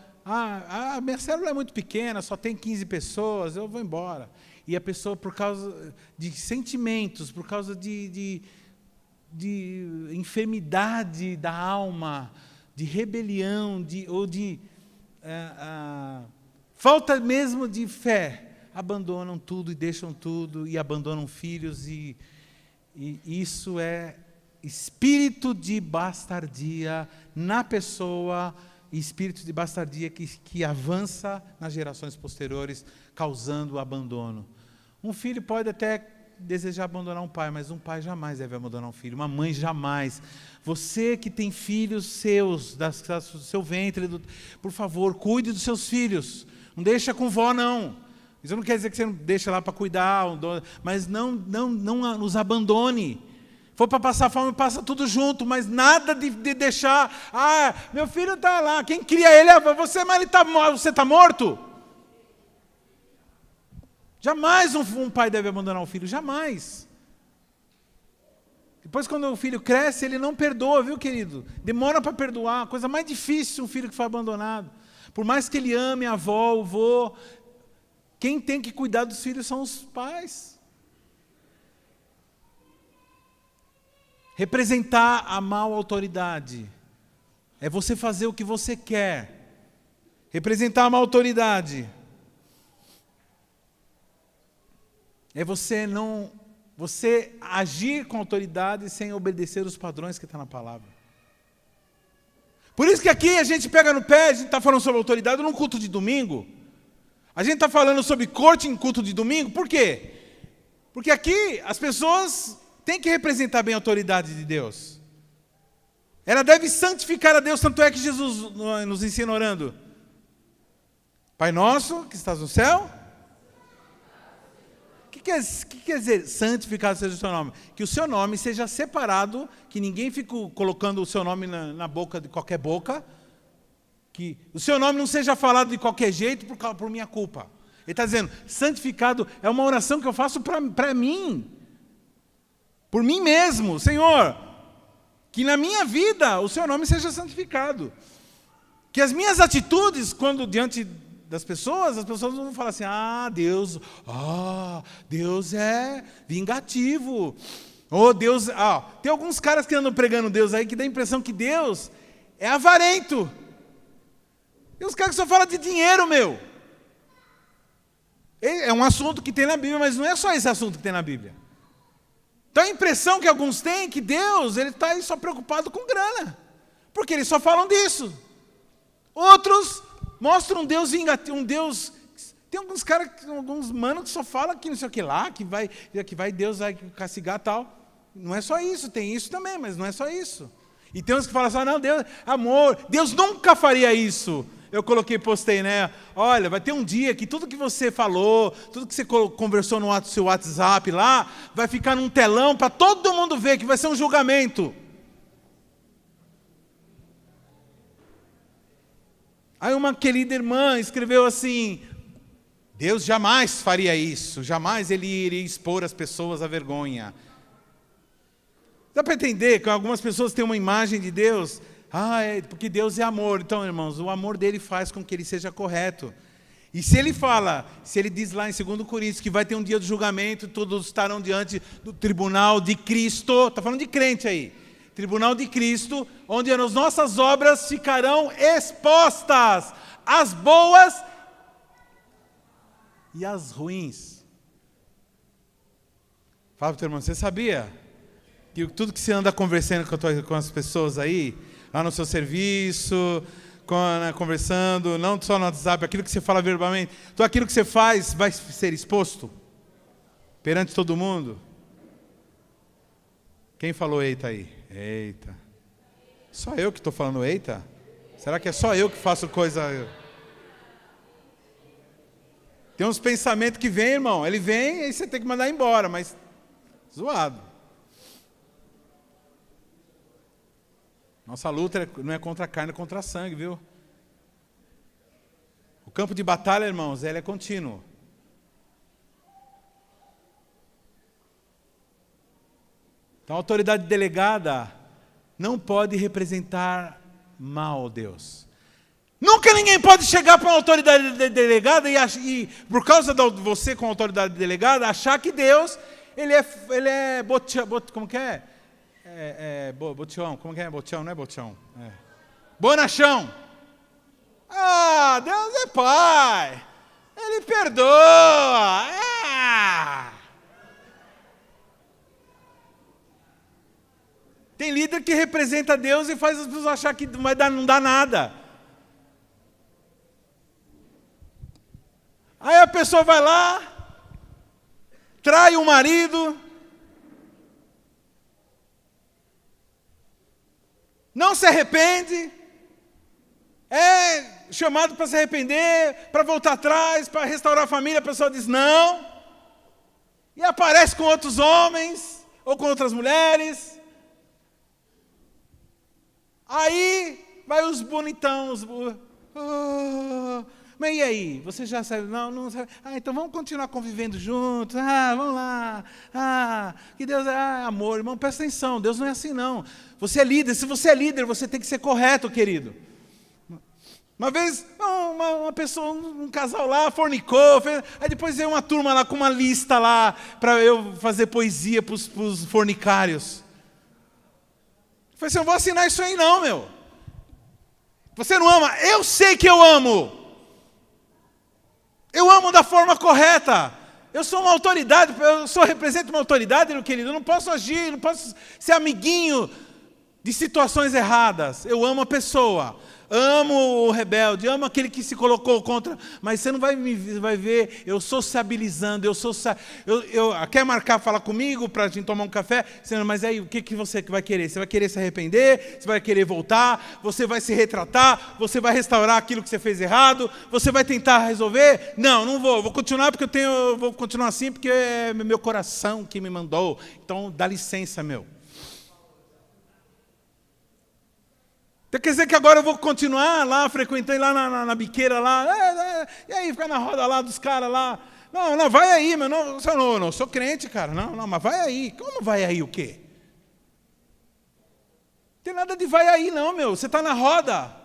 Minha célula é muito pequena, só tem 15 pessoas, eu vou embora. e a pessoa, por causa de sentimentos, por causa de enfermidade da alma, de rebelião, ou de falta mesmo de fé, abandonam tudo e deixam tudo, e abandonam filhos, e isso é espírito de bastardia na pessoa, espírito de bastardia que avança nas gerações posteriores, causando abandono. Um filho pode até desejar abandonar um pai, mas um pai jamais deve abandonar um filho, uma mãe jamais. Você que tem filhos seus, do seu ventre, por favor, cuide dos seus filhos. Não deixa com vó, não. Isso não quer dizer que você não deixa lá para cuidar, mas não os abandone. For para passar fome, passa tudo junto, mas nada de deixar. Meu filho está lá, quem cria ele é você, mas você está morto? Jamais um pai deve abandonar um filho, jamais. Depois, quando o filho cresce, ele não perdoa, viu, querido? Demora para perdoar, a coisa mais difícil um filho que foi abandonado. Por mais que ele ame a avó, o vô, quem tem que cuidar dos filhos são os pais. Representar a mal autoridade é você fazer o que você quer. Representar a mal autoridade é você agir com autoridade sem obedecer os padrões que estão na palavra. Por isso que aqui a gente pega no pé, a gente está falando sobre autoridade num culto de domingo. A gente está falando sobre corte em culto de domingo, por quê? Porque aqui as pessoas têm que representar bem a autoridade de Deus. Ela deve santificar a Deus, tanto é que Jesus nos ensina orando. Pai nosso, que estás no céu. O que quer dizer santificado seja o seu nome? Que o seu nome seja separado, que ninguém fique colocando o seu nome na boca de qualquer boca, que o seu nome não seja falado de qualquer jeito por minha culpa. Ele está dizendo, santificado é uma oração que eu faço para mim, por mim mesmo. Senhor, que na minha vida o seu nome seja santificado. Que as minhas atitudes, quando diante das pessoas, as pessoas vão falar assim, Deus é vingativo. Deus, tem alguns caras que andam pregando Deus aí que dá a impressão que Deus é avarento. Tem uns caras que só falam de dinheiro, meu. É um assunto que tem na Bíblia, mas não é só esse assunto que tem na Bíblia. Então a impressão que alguns têm é que Deus está aí só preocupado com grana. Porque eles só falam disso. Outros mostram um Deus vingativo, um Deus... Tem alguns caras, alguns manos que só falam que não sei o que lá, que vai Deus vai castigar e tal. Não é só isso, tem isso também, mas não é só isso. E tem uns que falam assim, não, Deus, amor, Deus nunca faria isso. Eu postei, né? Olha, vai ter um dia que tudo que você falou, tudo que você conversou no seu WhatsApp lá, vai ficar num telão para todo mundo ver, que vai ser um julgamento. Aí uma querida irmã escreveu assim, Deus jamais faria isso, jamais Ele iria expor as pessoas à vergonha. Dá para entender que algumas pessoas têm uma imagem de Deus, porque Deus é amor. Então, irmãos, o amor dele faz com que ele seja correto. E se ele diz lá em 2 Coríntios que vai ter um dia do julgamento, todos estarão diante do tribunal de Cristo, está falando de crente aí, tribunal de Cristo, onde as nossas obras ficarão expostas, as boas e as ruins. Fala para o teu irmão, você sabia que tudo que você anda conversando com as pessoas aí, lá no seu serviço, conversando, não só no WhatsApp, aquilo que você fala verbalmente, tudo aquilo que você faz vai ser exposto perante todo mundo? Quem falou eita aí? Eita. Só eu que estou falando eita? Será que é só eu que faço coisa... Tem uns pensamentos que vem, irmão, ele vem e você tem que mandar embora, mas zoado. Nossa luta não é contra a carne, é contra a sangue, viu? O campo de batalha, irmãos, ele é contínuo. Então a autoridade delegada não pode representar mal Deus. Nunca ninguém pode chegar para uma autoridade delegada e por causa de você com autoridade delegada, achar que Deus, ele é botião, como que é? Botião, como que é? Botião, não é botião. Bonachão. Ah, Deus é pai. Ele perdoa. Tem líder que representa Deus e faz as pessoas achar que não dá nada. Aí a pessoa vai lá, trai o marido, não se arrepende, é chamado para se arrepender, para voltar atrás, para restaurar a família, a pessoa diz não, e aparece com outros homens, ou com outras mulheres. Aí vai os bonitão, mas e aí? Você já sabe? Não sabe? Então vamos continuar convivendo juntos. Vamos lá. Que Deus é amor. Irmão, presta atenção. Deus não é assim, não. Você é líder. Se você é líder, você tem que ser correto, querido. Uma vez, uma pessoa, um casal lá, fornicou. Aí depois veio uma turma lá com uma lista lá para eu fazer poesia para os fornicários. Eu falei assim, eu não vou assinar isso aí não, meu. Você não ama? Eu sei que eu amo. Eu amo da forma correta. Eu sou uma autoridade, represento uma autoridade, meu querido. Eu não posso agir, não posso ser amiguinho de situações erradas. Eu amo a pessoa. Amo o rebelde, amo aquele que se colocou contra. Mas você não vai ver eu sociabilizando, quer marcar, falar comigo para a gente tomar um café? Mas aí o que você vai querer? Você vai querer se arrepender? Você vai querer voltar? Você vai se retratar? Você vai restaurar aquilo que você fez errado? Você vai tentar resolver? Não vou. Vou continuar porque vou continuar assim porque é meu coração que me mandou. Então dá licença, meu. Então, quer dizer que agora eu vou continuar lá, frequentando lá na biqueira lá, e aí ficar na roda lá dos caras lá. Não, vai aí, meu, não sou crente, cara, não, mas vai aí. Como vai aí o quê? Não tem nada de vai aí não, meu, você está na roda.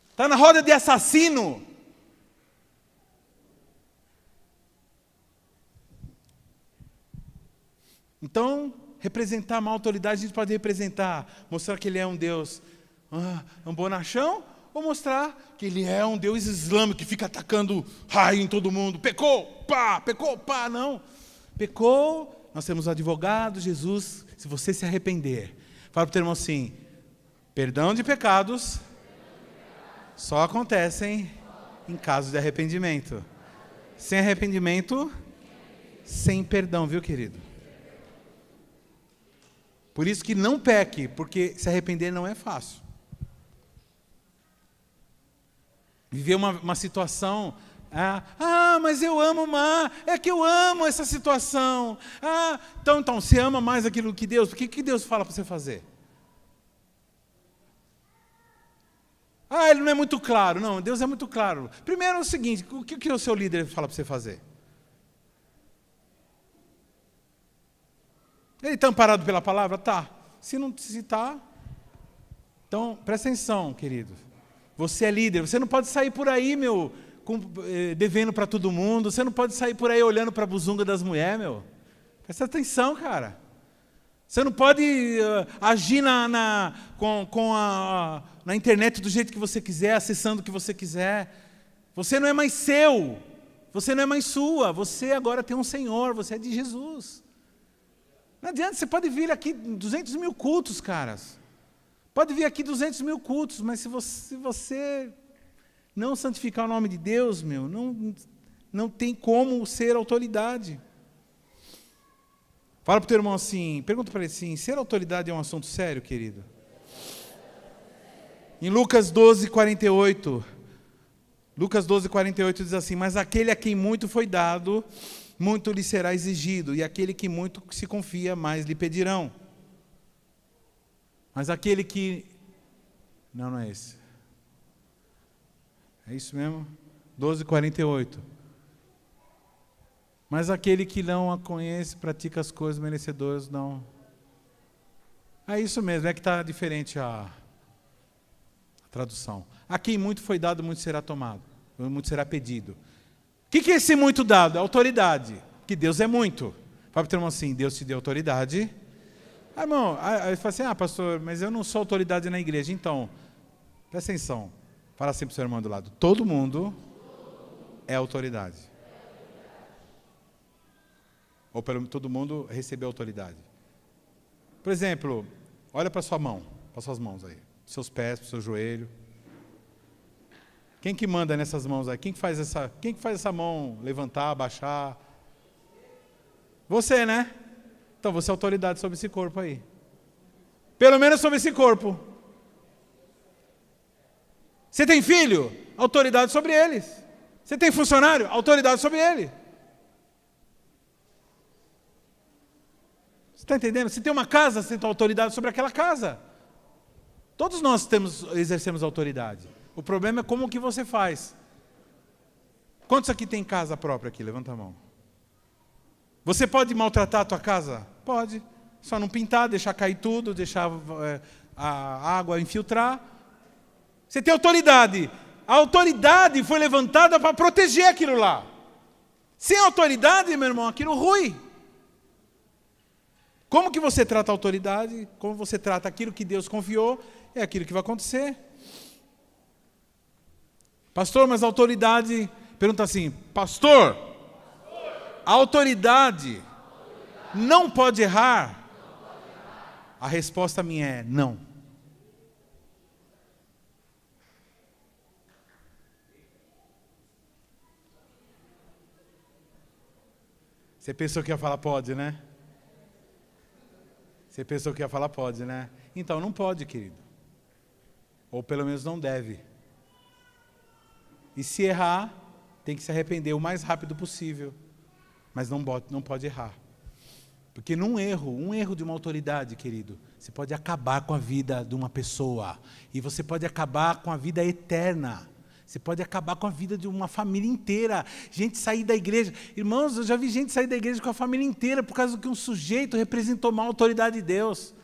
Está na roda de assassino. Então, representar uma autoridade, a gente pode representar, mostrar que ele é um Deus um bonachão, ou mostrar que ele é um Deus islâmico que fica atacando raio em todo mundo. Pecou, pá, não. Pecou, nós temos o advogado, Jesus, se você se arrepender. Fala para o teu irmão assim, perdão de pecados só acontecem em caso de arrependimento. Sem arrependimento, sem perdão, viu, querido? Por isso que não peque, porque se arrepender não é fácil. Viver uma situação, mas eu amo é que eu amo essa situação. Então, você ama mais aquilo que Deus, o que Deus fala para você fazer? Ele não é muito claro. Não, Deus é muito claro. Primeiro é o seguinte, o que o seu líder fala para você fazer? Ele está amparado pela palavra? Tá. Se está, então presta atenção, querido. Você é líder, você não pode sair por aí, meu, devendo para todo mundo, você não pode sair por aí olhando para a buzunga das mulheres, meu. Presta atenção, cara. Você não pode agir na internet do jeito que você quiser, acessando o que você quiser. Você não é mais seu, você não é mais sua, você agora tem um Senhor, você é de Jesus. Não adianta, você pode vir aqui 200 mil cultos, caras. Pode vir aqui 200 mil cultos, mas se você não santificar o nome de Deus, meu, não tem como ser autoridade. Fala para o teu irmão assim, pergunta para ele assim, ser autoridade é um assunto sério, querido? Em Lucas 12:48, Lucas 12:48 diz assim, mas aquele a quem muito foi dado, muito lhe será exigido, e aquele que muito se confia, mais lhe pedirão. Mas aquele que... Não é esse. É isso mesmo? 12:48. Mas aquele que não a conhece, pratica as coisas merecedoras, não. É isso mesmo, é que está diferente a tradução. A quem muito foi dado, muito será tomado. Muito será pedido. O que é esse muito dado? É autoridade. Que Deus é muito. Fala para o teu irmão assim, Deus te deu autoridade. Ah, irmão, aí fala assim, pastor, mas eu não sou autoridade na igreja. Então, presta atenção. Fala assim para o seu irmão do lado. Todo mundo é autoridade. Ou todo mundo recebeu autoridade. Por exemplo, olha para sua mão, para suas mãos aí. Seus pés, para o seu joelho. Quem que manda nessas mãos aí? Quem que faz essa mão levantar, baixar? Você, né? Então você é autoridade sobre esse corpo aí. Pelo menos sobre esse corpo. Você tem filho? Autoridade sobre eles. Você tem funcionário? Autoridade sobre ele. Você está entendendo? Se tem uma casa, você tem autoridade sobre aquela casa. Todos nós exercemos autoridade. O problema é como que você faz. Quantos aqui tem casa própria aqui? Levanta a mão. Você pode maltratar a tua casa? Pode. Só não pintar, deixar cair tudo, deixar a água infiltrar. Você tem autoridade. A autoridade foi levantada para proteger aquilo lá. Sem autoridade, meu irmão, aquilo rui. Como que você trata a autoridade? Como você trata aquilo que Deus confiou? É aquilo que vai acontecer. Pastor, mas a autoridade... Pergunta assim, pastor, a autoridade não pode errar? A resposta minha é não. Você pensou que ia falar pode, né? Você pensou que ia falar pode, né? Então não pode, querido. Ou pelo menos não deve. E se errar, tem que se arrepender o mais rápido possível. Mas não pode errar. Porque um erro de uma autoridade, querido, você pode acabar com a vida de uma pessoa. E você pode acabar com a vida eterna. Você pode acabar com a vida de uma família inteira. Gente sair da igreja. Irmãos, eu já vi gente sair da igreja com a família inteira por causa que um sujeito representou mal a autoridade de Deus.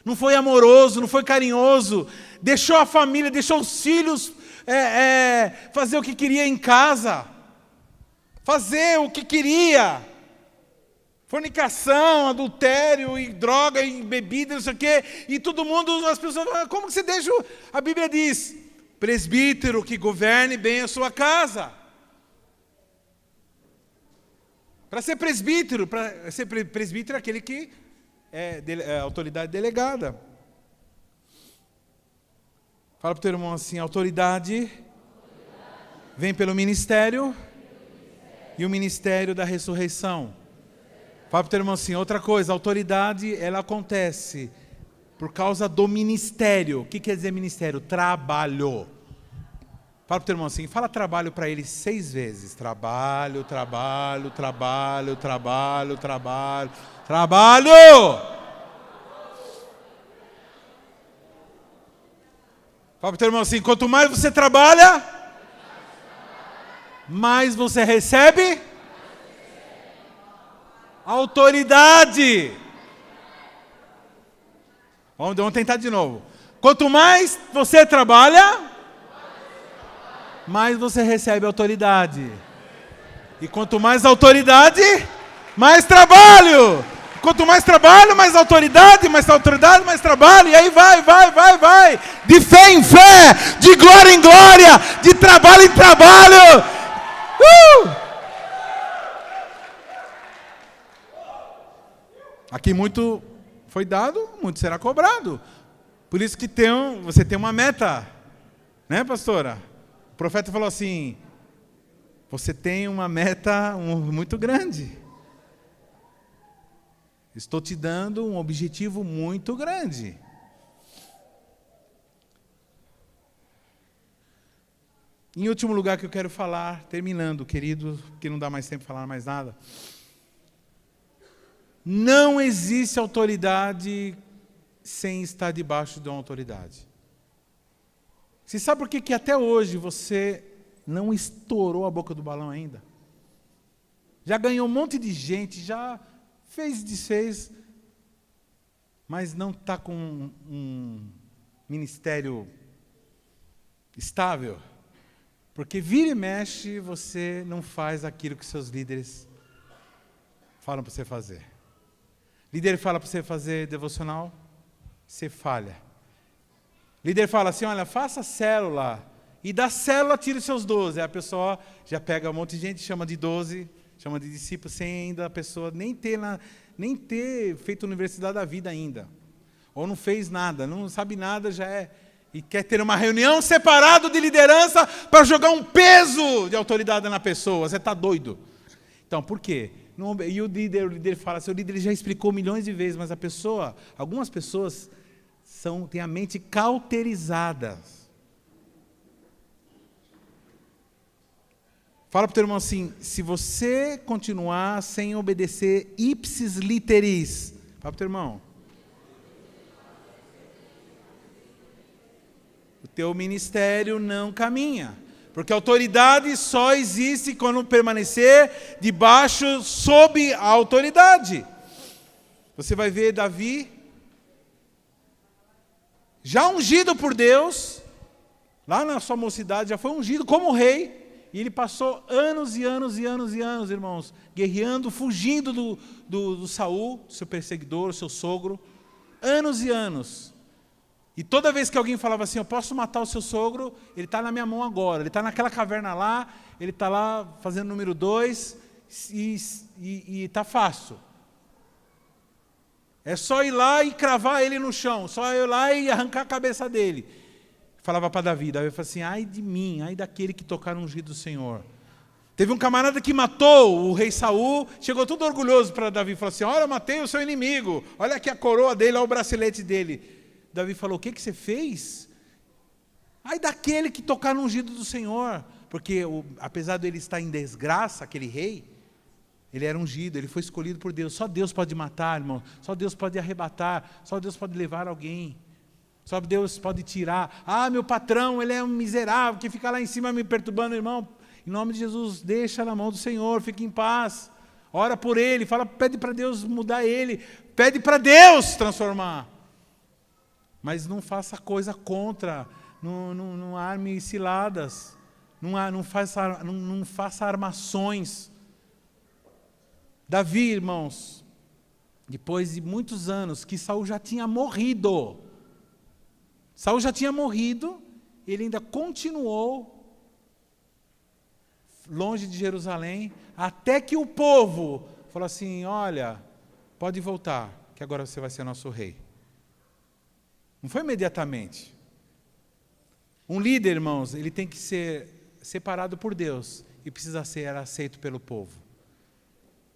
Não foi amoroso, não foi carinhoso. Deixou a família, deixou os filhos fazer o que queria em casa. Fazer o que queria. Fornicação, adultério, e droga, e bebida, não sei o quê. E todo mundo, as pessoas falam, como que você deixa? A Bíblia diz... Presbítero que governe bem a sua casa. Para ser presbítero é aquele que é autoridade delegada. Fala para o teu irmão assim, autoridade vem pelo ministério e o ministério da ressurreição. Fala para o teu irmão assim, outra coisa, a autoridade ela acontece por causa do ministério. O que quer dizer ministério? Trabalho. Fala para o teu irmão assim, fala trabalho para ele 6 vezes. Trabalho, trabalho, trabalho, trabalho, trabalho, trabalho! Fala para o teu irmão assim, quanto mais você trabalha, mais você recebe autoridade. Vamos tentar de novo. Quanto mais você trabalha, mais você recebe autoridade. E quanto mais autoridade, mais trabalho. Quanto mais trabalho, mais autoridade, mais trabalho. E aí vai. De fé em fé, de glória em glória, de trabalho em trabalho. Aqui muito foi dado, muito será cobrado. Por isso que você tem uma meta. Né, pastora? O profeta falou assim, você tem uma meta muito grande. Estou te dando um objetivo muito grande. Em último lugar que eu quero falar, terminando, querido, porque não dá mais tempo para falar mais nada. Não existe autoridade sem estar debaixo de uma autoridade. Você sabe por que até hoje você não estourou a boca do balão ainda? Já ganhou um monte de gente, já fez, desfez, mas não está com um ministério estável. Porque vira e mexe, você não faz aquilo que seus líderes falam para você fazer. Líder fala para você fazer devocional, você falha. Líder fala assim, olha, faça célula. E da célula tira os seus 12. Aí a pessoa já pega um monte de gente, chama de 12, chama de discípulo, sem ainda a pessoa nem ter feito universidade da vida ainda. Ou não fez nada, não sabe nada, já é. E quer ter uma reunião separada de liderança para jogar um peso de autoridade na pessoa. Você está doido. Então, por quê? E o líder fala assim, o líder já explicou milhões de vezes, mas algumas pessoas têm a mente cauterizada. Fala para o teu irmão assim, se você continuar sem obedecer ipsis literis, fala para o teu irmão, o teu ministério não caminha. Porque a autoridade só existe quando permanecer debaixo, sob a autoridade. Você vai ver Davi, já ungido por Deus, lá na sua mocidade, já foi ungido como rei, e ele passou anos e anos e anos e anos, irmãos, guerreando, fugindo do Saul, seu perseguidor, seu sogro, anos e anos. E toda vez que alguém falava assim, eu posso matar o seu sogro, ele está na minha mão agora, ele está naquela caverna lá, ele está lá fazendo número 2, e está fácil. É só ir lá e cravar ele no chão, só ir lá e arrancar a cabeça dele. Falava para Davi falou assim, ai de mim, ai daquele que tocar no ungido do Senhor. Teve um camarada que matou o rei Saul, chegou todo orgulhoso para Davi, falou assim, olha, eu matei o seu inimigo, olha aqui a coroa dele, olha o bracelete dele. Davi falou, o que você fez? Ai daquele que tocar no ungido do Senhor. Porque apesar de ele estar em desgraça, aquele rei, ele era ungido, ele foi escolhido por Deus. Só Deus pode matar, irmão. Só Deus pode arrebatar. Só Deus pode levar alguém. Só Deus pode tirar. Ah, meu patrão, ele é um miserável, que fica lá em cima me perturbando, irmão. Em nome de Jesus, deixa na mão do Senhor, fique em paz. Ora por ele, pede para Deus mudar ele. Pede para Deus transformar. Mas não faça coisa contra, não arme ciladas, não faça armações. Davi, irmãos, depois de muitos anos que Saul já tinha morrido, ele ainda continuou longe de Jerusalém, até que o povo falou assim, olha, pode voltar, que agora você vai ser nosso rei. Não foi imediatamente. Um líder, irmãos, ele tem que ser separado por Deus e precisa ser aceito pelo povo.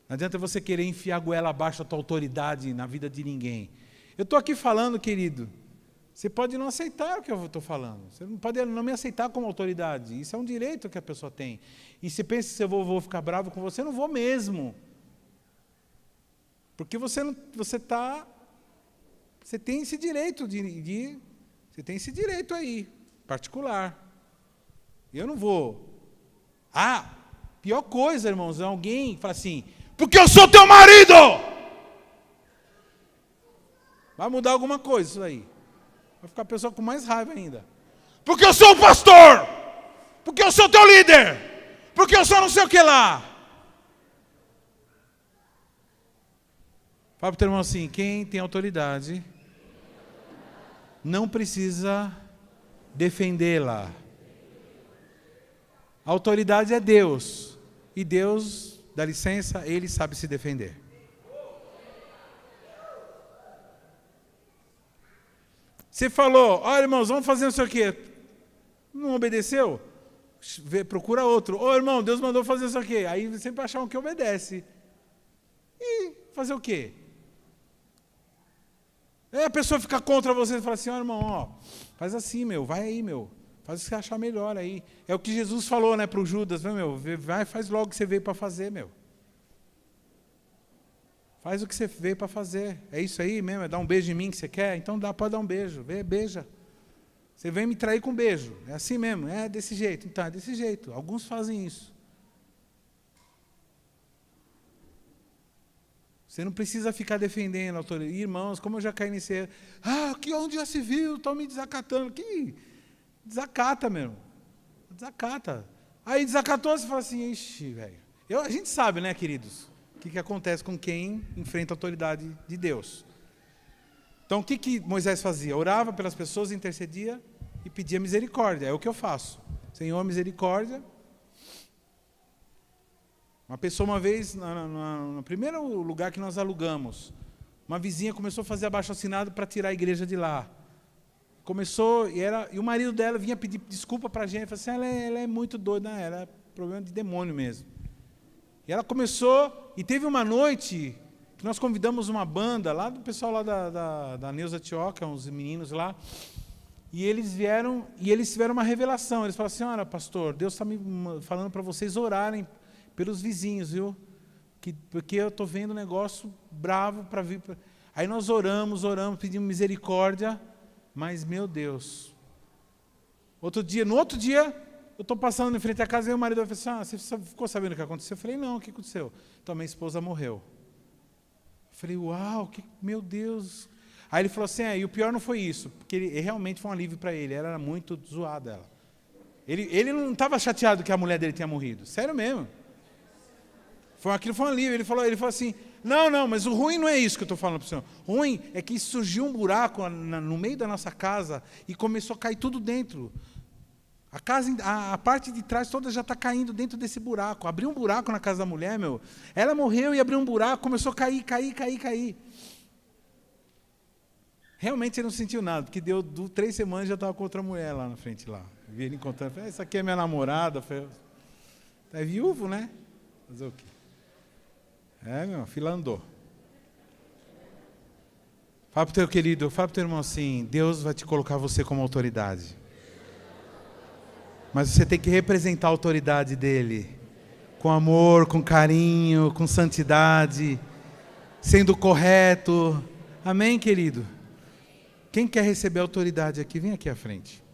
Não adianta você querer enfiar a goela abaixo da tua autoridade na vida de ninguém. Eu estou aqui falando, querido, você pode não aceitar o que eu estou falando. Você não pode não me aceitar como autoridade. Isso é um direito que a pessoa tem. E se pensa que eu vou ficar bravo com você, eu não vou mesmo. Porque você tem esse direito você tem esse direito aí, particular. Eu não vou. Pior coisa, irmãos, é alguém fala assim, porque eu sou teu marido! Vai mudar alguma coisa isso aí. Vai ficar a pessoa com mais raiva ainda. Porque eu sou o pastor! Porque eu sou teu líder! Porque eu sou não sei o que lá! Fala para o teu irmão assim, quem tem autoridade não precisa defendê-la. A autoridade é Deus. E Deus, dá licença, Ele sabe se defender. Você falou, olha irmãos, vamos fazer não sei o quê. Não obedeceu? Procura outro. Irmão, Deus mandou fazer isso aqui. Aí você sempre achar um que obedece. E fazer o quê? A pessoa fica contra você e fala assim, irmão, faz assim, vai aí, faz o que você achar melhor aí. É o que Jesus falou, para o Judas, vai, faz logo o que você veio para fazer, Faz o que você veio para fazer. É isso aí mesmo, é dar um beijo em mim que você quer? Então pode dar um beijo, beija. Você vem me trair com um beijo, é assim mesmo, é desse jeito. Então, é desse jeito, alguns fazem isso. Você não precisa ficar defendendo a autoridade. Irmãos, como eu já caí nesse erro. Onde já se viu, estão me desacatando. Desacata, meu. Desacata. Aí desacatou, você fala assim, ixi, velho. A gente sabe, né, queridos, o que acontece com quem enfrenta a autoridade de Deus. Então, o que Moisés fazia? Orava pelas pessoas, intercedia e pedia misericórdia. É o que eu faço. Senhor, misericórdia. Uma pessoa, uma vez, no primeiro lugar que nós alugamos, uma vizinha começou a fazer abaixo-assinado para tirar a igreja de lá. Começou, e o marido dela vinha pedir desculpa para a gente, falou assim, ela é muito doida, né? Ela é problema de demônio mesmo. E ela começou, e teve uma noite que nós convidamos uma banda, lá do pessoal lá da Neuza Tioca, uns meninos lá, e eles tiveram uma revelação. Eles falaram assim, olha, pastor, Deus está me falando para vocês orarem pelos vizinhos, viu? Porque eu estou vendo um negócio bravo para vir. Aí nós oramos, pedimos misericórdia, mas, meu Deus, no outro dia, eu estou passando em frente à casa e o marido falou assim, você ficou sabendo o que aconteceu? Eu falei, não, o que aconteceu? Então, minha esposa morreu. Eu falei, uau, meu Deus. Aí ele falou assim, e o pior não foi isso, porque ele realmente foi um alívio para ele, ela era muito zoada. Ele não estava chateado que a mulher dele tinha morrido, sério mesmo. Aquilo foi um alívio. Ele falou assim, não, mas o ruim não é isso que eu estou falando para o senhor. O ruim é que surgiu um buraco no meio da nossa casa e começou a cair tudo dentro. A parte de trás toda já está caindo dentro desse buraco. Abriu um buraco na casa da mulher, meu. Ela morreu e abriu um buraco, começou a cair. Realmente ele não sentiu nada, porque deu 3 semanas e já estava com outra mulher lá na frente. Lá. Vi ele encontrando, essa aqui é minha namorada. É viúvo, né? Fazer o quê? Meu filho andou. Fala para o teu querido, fala para o teu irmão assim, Deus vai te colocar você como autoridade. Mas você tem que representar a autoridade dele. Com amor, com carinho, com santidade, sendo correto. Amém, querido? Quem quer receber autoridade aqui, vem aqui à frente.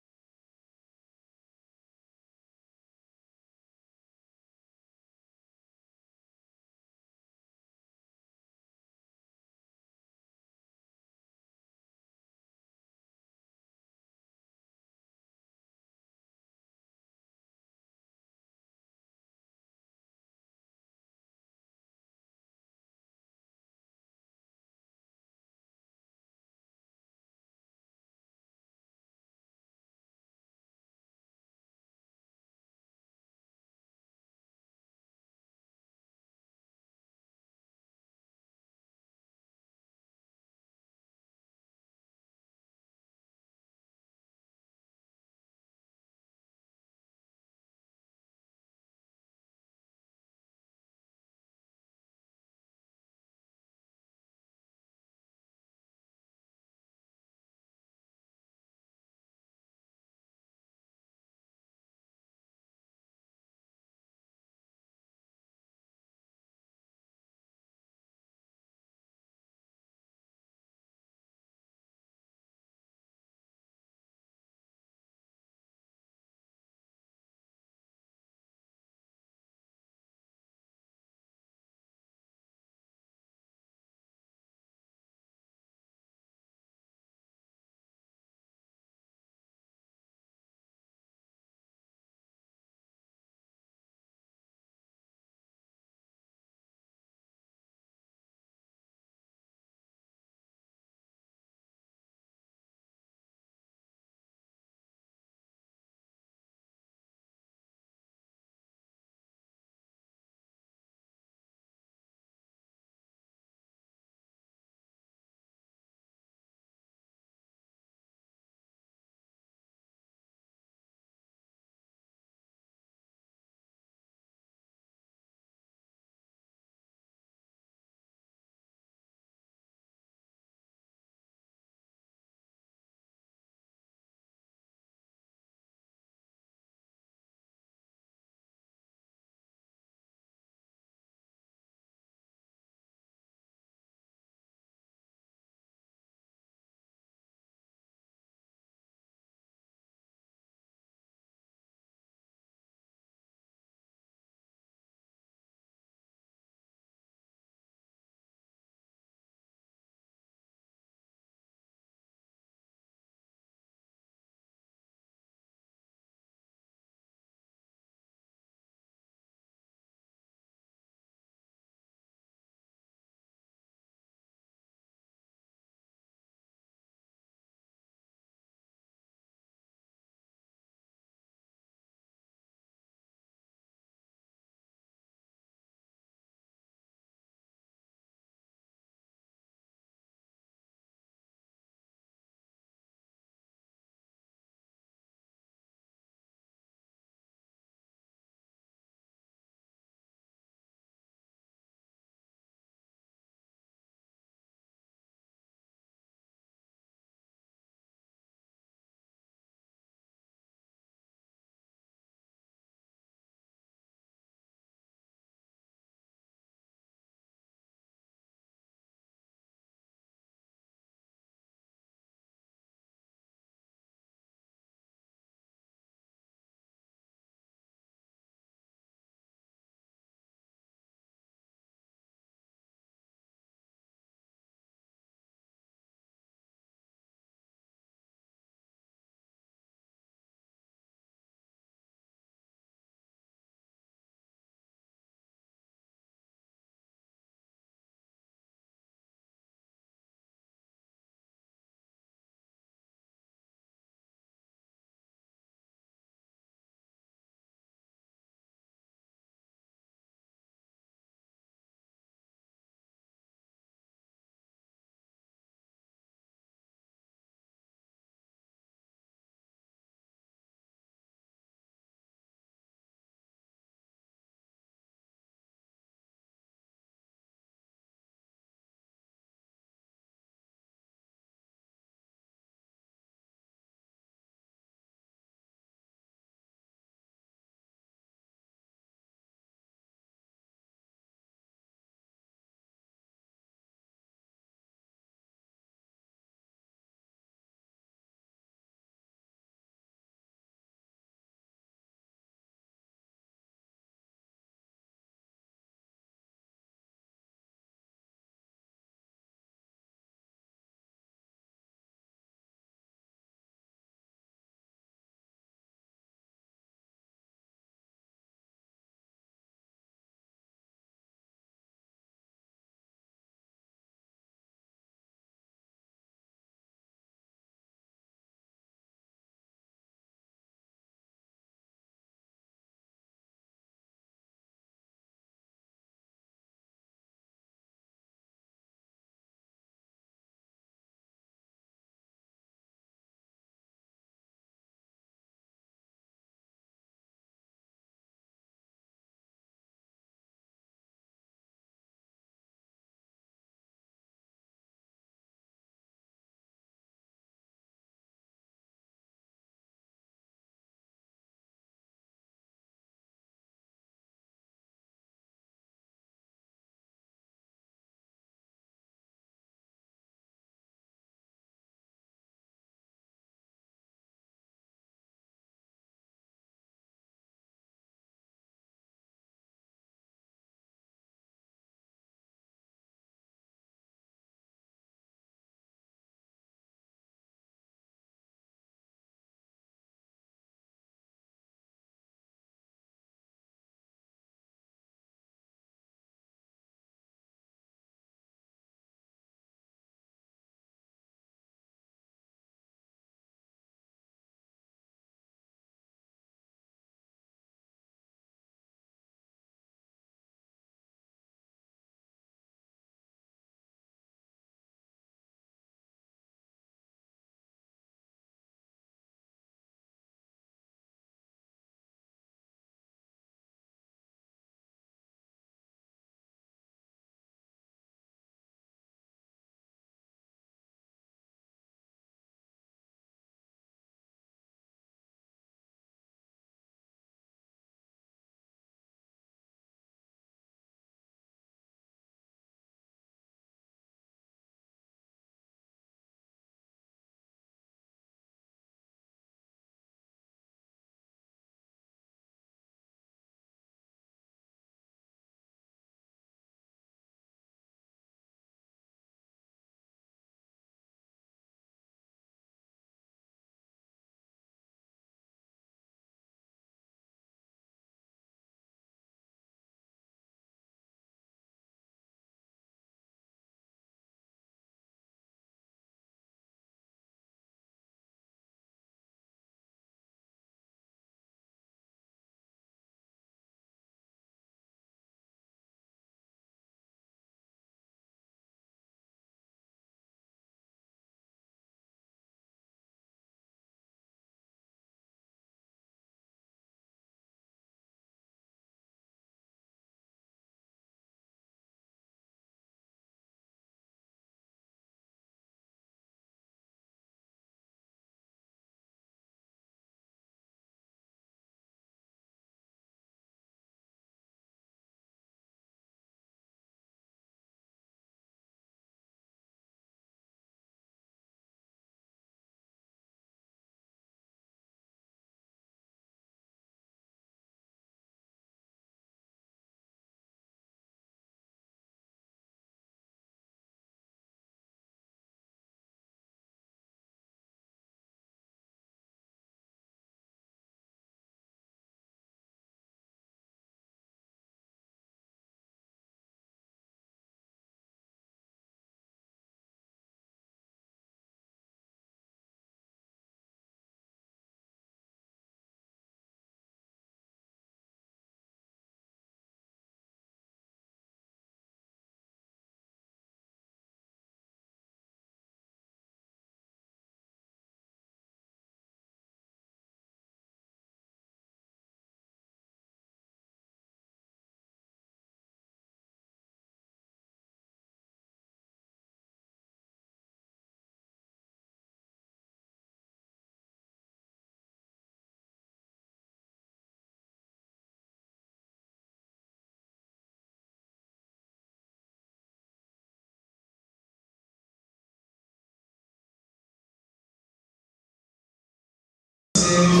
ser